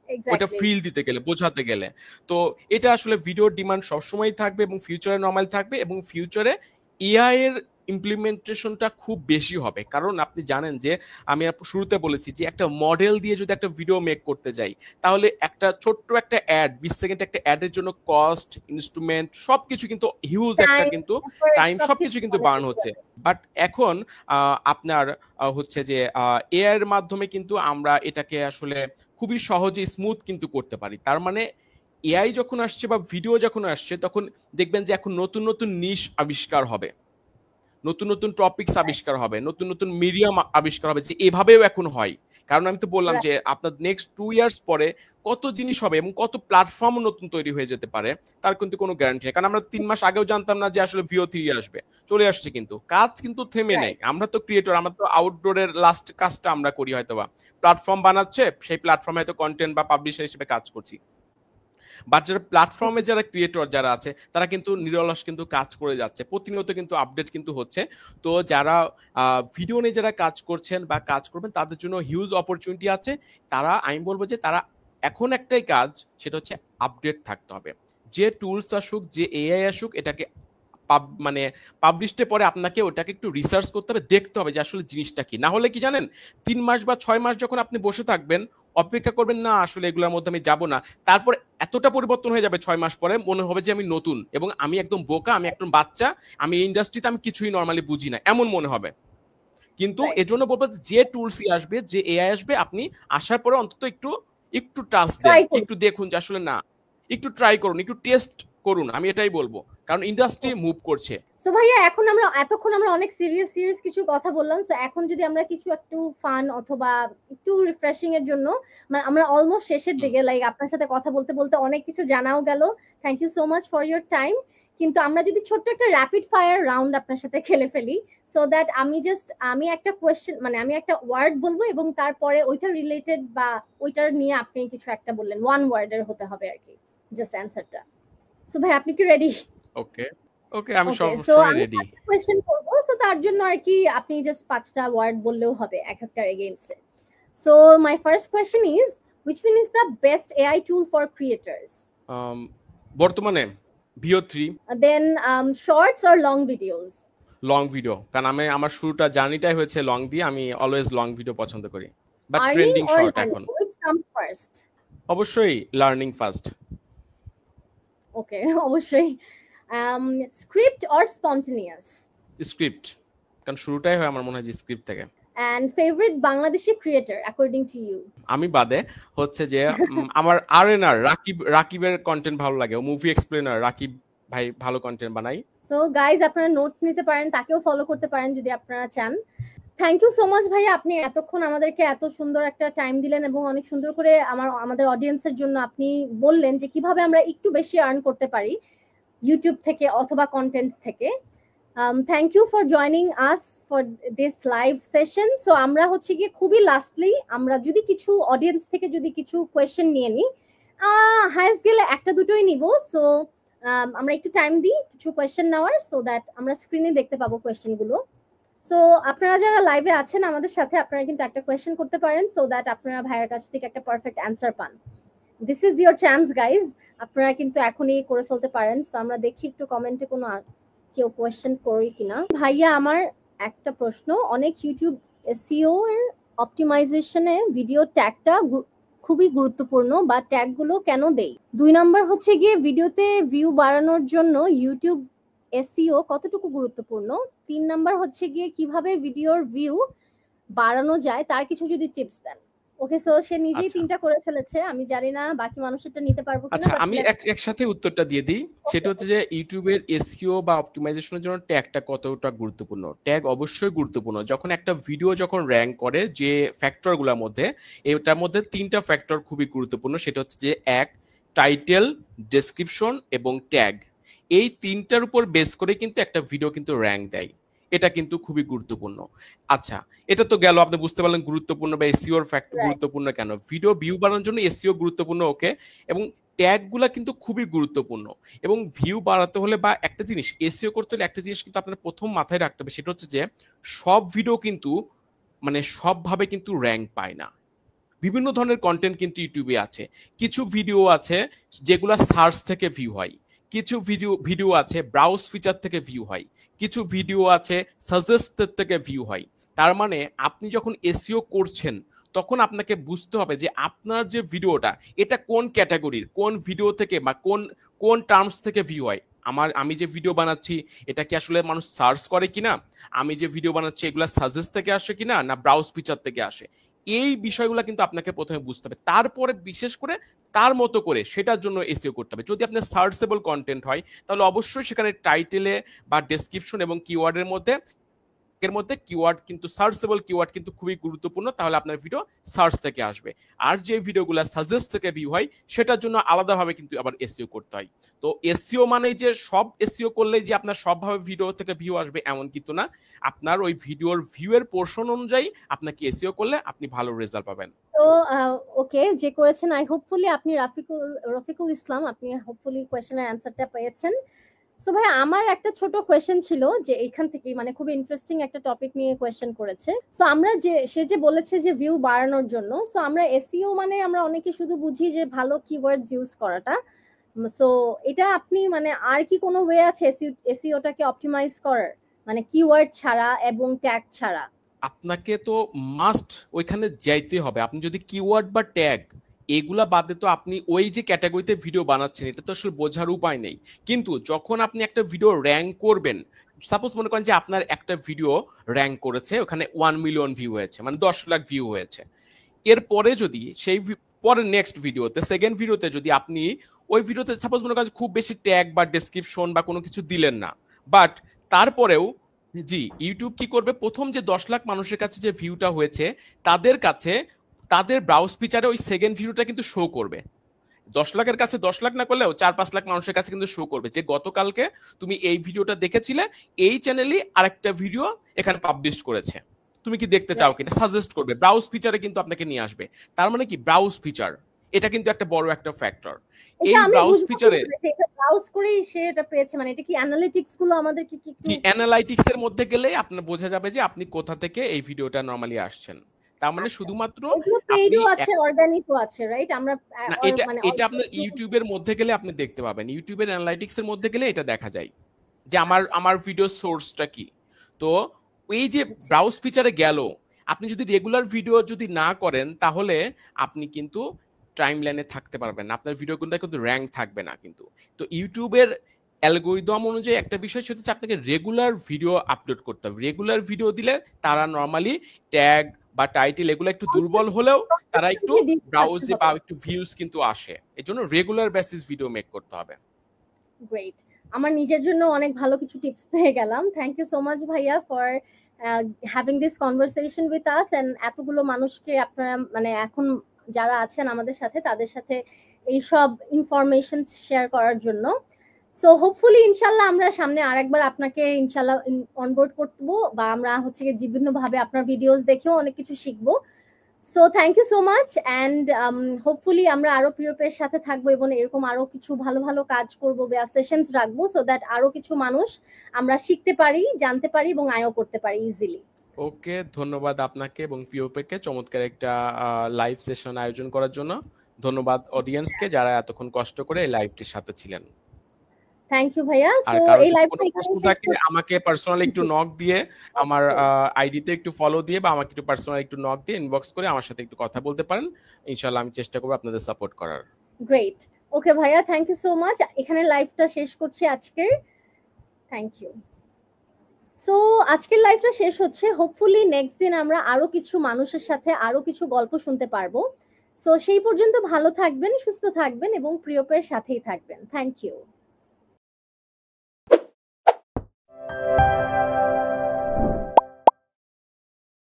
ওইটা এক্স্যাক্টলি। ফিল দিতে গেলে, বোঝাতে গেলে। তো এটা আসলে ভিডিওর ডিমান্ড সবসময় থাকবে এবং ফিউচারে নর্মাল থাকবে। এবং ফিউচারে এআই এর ইমপ্লিমেন্টেশনটা খুব বেশি হবে। কারণ আপনি জানেন যে আমি শুরুতে বলেছি যে একটা মডেল দিয়ে যদি একটা ভিডিও মেক করতে যাই, তাহলে একটা ছোট্ট একটা অ্যাড, 20 সেকেন্ড একটা অ্যাডের জন্য কস্ট, ইনস্ট্রুমেন্ট সবকিছু কিন্তু হিউজ একটা টাইম, কিন্তু এফোর্ট টাইম সবকিছু সবকিছু কিন্তু অনেক বার্ন বেশি হচ্ছে। যাবে। বাট এখন আপনার হচ্ছে যে এআই এর মাধ্যমে কিন্তু আমরা এটাকে আসলে খুবই সহজে স্মুথ কিন্তু করতে পারি। তার মানে এআই যখন আসছে বা ভিডিও যখন আসছে, তখন দেখবেন যে এখন নতুন নতুন নিশ আবিষ্কার হবে, নতুন নতুন টপিকস আবিষ্কার হবে, নতুন নতুন মিডিয়াম আবিষ্কার হবে, যে এভাবেও এখন হয়। কারণ আমি তো বললাম যে আপনার নেক্সট 2 ইয়ার্স পরে কত জিনিস হবে এবং কত প্ল্যাটফর্ম নতুন তৈরি হয়ে যেতে পারে তার কিন্তু কোনো গ্যারান্টি নেই। কারণ আমরা 3 মাস আগেও জানতাম না যে আসলে VO3 আসবে, চলে আসছে, কিন্তু কাজ কিন্তু থেমে নেই। রাইট। আমরা তো ক্রিয়েটর, আমরা তো আউটডোরের লাস্ট কাজটা আমরা করি, হয়তোবা প্ল্যাটফর্ম বানাচ্ছে, সেই প্ল্যাটফর্মে হয়তো কন্টেন্ট বা পাবলিশার হিসেবে কাজ করছি। বাট যারা প্ল্যাটফর্মে যারা ক্রিয়েটর যারা আছে তারা কিন্তু নিরলস কিন্তু কাজ করে যাচ্ছে, প্রতিনিয়ত কিন্তু আপডেট কিন্তু হচ্ছে। তো যারা ভিডিও নিয়ে যারা কাজ করছেন বা কাজ করবেন তাদের জন্য হিউজ অপরচুনিটি আছে। তারা, আমি বলবো যে তারা এখন একটাই কাজ, সেটা হচ্ছে আপডেট থাকতে হবে। যে টুলস আসুক, যে এআই আসুক, এটাকে মানে পাবলিশডে পরে আপনাকে ওটাকে একটু রিসার্চ করতে হবে, দেখতে হবে যে আসলে জিনিসটা কি। না হলে কি জানেন, 3 মাস বা 6 মাস যখন আপনি বসে থাকবেন, অপেক্ষা করবেন না আসলে এগুলোর মধ্যে আমি যাব না, তারপর এতটা পরিবর্তন হয়ে যাবে 6 মাস পরে, মনে হবে যে আমি নতুন এবং আমি একদম বোকা, আমি একদম বাচ্চা, আমি এই ইন্ডাস্ট্রিতে আমি কিছুই নর্মালি বুঝি না, এমন মনে হবে। কিন্তু এজন্য বলবো যে টুলসই আসবে, যে এআই আসবে, আপনি আসার পরে অন্তত একটু একটু টাচ দেন, একটু দেখুন যে আসলে না, একটু ট্রাই করুন, একটু টেস্ট করুন, আমি এটাই বলবো, কারণ ইন্ডাস্ট্রি মুভ করছে। সো ভাইয়া এখন আমরা এতক্ষণ আমরা অনেক সিরিয়াস কিছু কথা বললাম, সো এখন যদি আমরা কিছু একটু ফান অথবা একটু রিফ্রেশিং এর জন্য, মানে আমরা অলমোস্ট শেষের দিকে, লাইক আপনার সাথে কথা বলতে বলতে অনেক কিছু জানাও গেল, thank you so much for your time. কিন্তু আমরা যদি ছোট্ট একটা র্যাপিড ফায়ার রাউন্ড আপনার সাথে খেলে ফেলি, সো দ্যাট আমি একটা কোয়েশ্চেন, মানে আমি একটা ওয়ার্ড বলবো এবং তারপরে ওইটা রিলেটেড বা ওইটার নিয়ে আপনি কিছু একটা বললেন, ওয়ান ওয়ার্ডের হতে হবে আর কি, জাস্ট অ্যানসারটা। সো ভাই আপনি কি রেডি? ওকে ওকে, আমি সবসময় রেডি। কোয়েশ্চেন করব, সো তার জন্য আর কি আপনি জাস্ট 5টা ওয়ার্ড বললেও হবে এক একটার এগেইনস্টে। So my first question is, which one is the best AI tool for creators? বর্তমানে VO3। Then shorts or long videos? Long video, কারণ আমি আমার শুরুটা জার্নিটাই হয়েছে লং দিয়ে, আমি অলওয়েজ লং ভিডিও পছন্দ করি, বাট ট্রেন্ডিং শর্ট এখন। Which comes first? অবশ্যই লার্নিং ফার্স্ট। ওকে, অবশ্যই। Script or spontaneous? স্ক্রিপ্ট, কারণ শুরুটাই হয় আমার মনে হয় যে স্ক্রিপ্ট থেকে। And favorite Bangladeshi creator according to you? আমি বাদে হচ্ছে যে আমার RNR রাকিবের কন্টেন্ট ভালো লাগে, ও মুভি এক্সপ্লেনার, রাকিব ভাই ভালো কন্টেন্ট বানায়। সো গাইজ আপনারা নোটস নিতে পারেন, তাকেও ফলো করতে পারেন যদি আপনারা চান। থ্যাংক ইউ সো মাচ ভাইয়া, আপনি এতক্ষণ আমাদেরকে এত সুন্দর একটা টাইম দিলেন এবং অনেক সুন্দর করে আমাদের অডিয়েন্সের জন্য আপনি বললেন যে কিভাবে আমরা একটু বেশি আর্ন করতে পারি ইউটিউব থেকে অথবা কন্টেন্ট থেকে। Thank you for joining us for this live session. So আমরা হচ্ছে গিয়ে খুবই লাস্টলি আমরা যদি কিছু অডিয়েন্স থেকে যদি কিছু কোয়েশ্চেন নিয়ে নিই, হাইস্ট গেলে একটা দুটোই নিব। সো আমরা একটু টাইম দিই কিছু কোয়েশ্চেন নেওয়ার, সো দ্যাট আমরা স্ক্রিনে দেখতে পাবো কোয়েশ্চেন গুলো। সো আপনারা যারা লাইভে আছেন আমাদের সাথে, আপনারা কিন্তু একটা কোয়েশ্চেন করতে পারেন, সো দ্যাট আপনারা ভাইয়ের কাছ থেকে একটা পারফেক্ট অ্যান্সার পান। This is your chance guys, আপনারা কিন্তু এখনই করে ফেলতে পারেন। সো আমরা দেখি একটু কমেন্টে কোনো কেউ কোয়েশ্চেন করি কিনা। ভাইয়া আমার একটা প্রশ্ন, অনেক ইউটিউব এসইও এর অপটিমাইজেশনে ভিডিও ট্যাগটা খুবই গুরুত্বপূর্ণ, বা ট্যাগগুলো কেন দেই? 2 নাম্বার হচ্ছে গিয়ে ভিডিওতে ভিউ বাড়ানোর জন্য ইউটিউব এসইও কতটুকু গুরুত্বপূর্ণ? 3 নাম্বার হচ্ছে গিয়ে কিভাবে ভিডিওর ভিউ বাড়ানো যায় তার কিছু যদি টিপস দেন। ওকে, সো সে নিজেই 3টা করে ফেলেছে, আমি জানি না বাকি মানুষেরটা নিতে পারবো কিনা। আচ্ছা, আমি একসাথে উত্তরটা দিয়ে দিই। সেটা হচ্ছে যে ইউটিউবের এসইও বা অপটিমাইজেশনের জন্য ট্যাগটা কতটা গুরুত্বপূর্ণ। ট্যাগ অবশ্যই গুরুত্বপূর্ণ। যখন একটা ভিডিও যখন র্যাঙ্ক করে, যে ফ্যাক্টরগুলোর মধ্যে, এটার মধ্যে 3টা ফ্যাক্টর খুবই গুরুত্বপূর্ণ। সেটা হচ্ছে যে 1, টাইটেল, ডেসক্রিপশন এবং ট্যাগ। এই 3টার উপর বেস করে কিন্তু একটা ভিডিও কিন্তু র্যাঙ্ক দেয়, এটা কিন্তু খুবই গুরুত্বপূর্ণ। আচ্ছা, এটা তো গেল, আপনি বুঝতে পারলেন গুরুত্বপূর্ণ বা এসইওর ফ্যাক্টর গুরুত্বপূর্ণ কেন। ভিডিও ভিউ বাড়ানোর জন্য এসইও গুরুত্বপূর্ণ, ওকে, এবং ট্যাগগুলা কিন্তু খুবই গুরুত্বপূর্ণ। এবং ভিউ বাড়াতে হলে বা একটা জিনিস এসইও করতে হলে একটা জিনিস কিন্তু আপনার প্রথম মাথায় রাখতে হবে, সেটা হচ্ছে যে সব ভিডিও কিন্তু মানে সবভাবে কিন্তু র্যাঙ্ক পায় না। বিভিন্ন ধরনের কন্টেন্ট কিন্তু ইউটিউবে আছে। কিছু ভিডিও আছে যেগুলা সার্চ থেকে ভিউ হয়, কিছু ভিডিও আছে ব্রাউজ ফিচার থেকে ভিউ হয়, কিছু ভিডিও আছে সাজেস্টেড থেকে ভিউ হয়। তার মানে আপনি যখন এসইও করছেন তখন আপনাকে বুঝতে হবে যে আপনার যে ভিডিওটা, এটা কোন ক্যাটাগরির, কোন ভিডিও থেকে বা কোন টার্মস থেকে ভিউ হয়। আমি যে ভিডিও বানাচ্ছি এটা কি আসলে মানুষ সার্চ করে কিনা, আমি যে ভিডিও বানাচ্ছি এগুলা সাজেস্ট থেকে আসে কিনা, না ব্রাউজ ফিচার থেকে আসে। এই বিষয়গুলো কিন্তু আপনাকে প্রথমে বুঝতে হবে, তারপরে বিশেষ করে তার মতো করে সেটার জন্য এসইও করতে হবে। যদি আপনার সার্চেবল কন্টেন্ট হয় তাহলে অবশ্যই সেখানে টাইটেলে বা ডেসক্রিপশন এবং কিওয়ার্ডের মধ্যে কিওয়ার্ড কিন্তু সার্চেবল কিওয়ার্ড কিন্তু খুবই গুরুত্বপূর্ণ, তাহলে আপনার ভিডিও সার্চ থেকে আসবে। আর যে ভিডিওগুলো সাজেস্ট থেকে ভিউ হয় সেটার জন্য আলাদাভাবে কিন্তু আবার এসইও করতে হয়। তো এসইও মানে যে সব এসইও করলে যে আপনার সবভাবে ভিডিও থেকে ভিউ আসবে এমন কিন্তু না, আপনার ওই ভিডিওর ভিউয়ের পোর্শন অনুযায়ী আপনাকে এসইও করলে আপনি ভালো রেজাল্ট পাবেন। তো ওকে, যে করেছেন আই হোপফুলি আপনি রফিকুল ইসলাম, আপনি হোপফুলি কোয়েশ্চেনের অ্যানসারটা পেয়েছেন। সো ভাই আমার একটা ছোট কোয়েশ্চেন ছিল যে এইখান থেকে মানে খুব ইন্টারেস্টিং একটা টপিক নিয়ে কোয়েশ্চেন করেছে। সো আমরা সে যে বলেছে যে ভিউ বাড়ানোর জন্য, সো আমরা এসইও মানে আমরা অনেকে শুধু বুঝি যে ভালো কিওয়ার্ডস ইউজ করাটা, সো এটা আপনি মানে আর কি কোনো ওয়ে আছে এসইওটাকে অপটিমাইজ করার, মানে কিওয়ার্ড ছাড়া এবং ট্যাগ ছাড়া? আপনাকে তো মাস্ট ওইখানে যাইতে হবে। আপনি যদি কিওয়ার্ড বা ট্যাগ এগুলা বাদে তো আপনি ওই যে ক্যাটাগরিতে ভিডিও বানাচ্ছেন এটা তো আসলে বোঝার উপায় নেই। কিন্তু যখন আপনি একটা ভিডিও র্যাঙ্ক করবেন, সাপোজ মনে করেন যে আপনার একটা ভিডিও র্যাঙ্ক করেছে, ওখানে 1 মিলিয়ন ভিউ হয়েছে, মানে 10 লাখ ভিউ হয়েছে। এরপরে যদি সেই পরের নেক্সট ভিডিওতে, সেকেন্ড ভিডিওতে যদি আপনি ওই ভিডিওতে সাপোজ মনে করেন খুব বেশি ট্যাগ বা ডেসক্রিপশন বা কোনো কিছু দিলেন না, বাট তারপরেও জি ইউটিউব কি করবে, প্রথম যে 10 লাখ মানুষের কাছে যে ভিউটা হয়েছে তাদের কাছে তাদের ব্রাউজ ফিচারে ওই সেকেন্ড ভিডিওটা কিন্তু শো করবে। 10 লাখের কাছে 10 লাখ না করলেও 4-5 লাখ মানুষের কাছে কিন্তু শো করবে যে গতকালকে তুমি এই ভিডিওটা দেখেছিলে, এই চ্যানেলই আরেকটা ভিডিও এখানে পাবলিশ করেছে, তুমি কি দেখতে চাও কিনা সাজেস্ট করবে, ব্রাউজ ফিচারে কিন্তু আপনাকে নিয়ে আসবে। তার মানে কি ব্রাউজ ফিচার এটা কিন্তু একটা বড় একটা ফ্যাক্টর। এই ব্রাউজ ফিচারে ব্রাউজ করেই সে এটা পেয়েছে, মানে এটা কি অ্যানালিটিক্স গুলো আমাদের কি জি অ্যানালাইটিক্স এর মধ্যে গেলে আপনার বোঝা যাবে যে আপনি কোথা থেকে এই ভিডিওটা নরমালি আসছেন। তার মানে শুধুমাত্র এগুলো পেইডও আছে অর্গানিকও আছে, রাইট? আমরা না এটা এটা আপনার ইউটিউবের মধ্যে গেলে আপনি দেখতে পাবেন, ইউটিউবের অ্যানালাইটিক্স এর মধ্যে গেলে এটা দেখা যায় যে আমার ভিডিও সোর্সটা কি। তো এই যে ব্রাউজ ফিচারে গেল, আপনি যদি রেগুলার ভিডিও যদি না করেন তাহলে আপনি কিন্তু টাইম লাইনে থাকতে পারবেন না, আপনার ভিডিওগুলো কিন্তু র্যাঙ্ক থাকবে না কিন্তু। তো ইউটিউবের অ্যালগোরিদম অনুযায়ী একটা বিষয় সেটা হচ্ছে আপনাকে রেগুলার ভিডিও আপলোড করতে হবে। রেগুলার ভিডিও দিলে তারা নর্মালি ট্যাগ বা টাইটেল এগুলো একটু দুর্বল হলেও তারা একটু ব্রাউজে বা একটু ভিউজ কিন্তু আসে। এজন্য রেগুলার বেসিস ভিডিও মেক করতে হবে। গ্রেট, আমার নিজের জন্য অনেক ভালো কিছু টিপস পেয়ে গেলাম। থ্যাংক ইউ সো মাচ ভাইয়া for having this conversation with us, and এতগুলো মানুষকে আপনারা মানে এখন যারা আছেন আমাদের সাথে তাদের সাথে এইসব ইনফরমেশন শেয়ার করার জন্য। সো হোপফুলি ইনশাল্লাহ আমরা সামনে আরেকবার আপনাকে ইনশাল্লাহ অনবোর্ড করবো, বা আমরা হচ্ছে বিভিন্ন ভাবে আপনার ভিডিওস দেখেও অনেক কিছু শিখবো। So thank you so much, and hopefully আমরা আরো প্রিয়পের সাথে থাকবো এবং এরকম আরো কিছু ভালো ভালো কাজ করবো বা সেশনস রাখবো, সো দ্যাট আরো কিছু মানুষ আমরা শিখতে পারি, জানতে পারি এবং আয়ও করতে পারি ইজিলি। ওকে, ধন্যবাদ আপনাকে এবং পিওপেকে চমৎকার একটা লাইভ সেশন আয়োজন করার জন্য। ধন্যবাদ অডিয়েন্সকে যারা এতক্ষণ কষ্ট করে এই লাইভটির সাথে ছিলেন। থ্যাংক ইউ ভাইয়া। সো এই লাইভটা এখানে শেষ করছি। আমাকে পার্সোনালি একটু নক দিয়ে, আমার আইডিতে একটু ফলো দিয়ে বা আমাকে একটু পার্সোনালি একটু নক দিয়ে ইনবক্স করে আমার সাথে একটু কথা বলতে পারেন। ইনশাআল্লাহ আমি চেষ্টা করব আপনাদের সাপোর্ট করার। গ্রেট, ওকে ভাইয়া, থ্যাংক ইউ সো মাচ। এখানে লাইভটা শেষ করছি আজকের। Thank you. সো আজকের লাইভটা শেষ হচ্ছে। হোপফুলি নেক্সট দিন আমরা আরো কিছু মানুষের সাথে আরো কিছু গল্প শুনতে পারবো। সো সেই পর্যন্ত ভালো থাকবেন, সুস্থ থাকবেন এবং প্রিয়পের সাথেই থাকবেন। Thank you.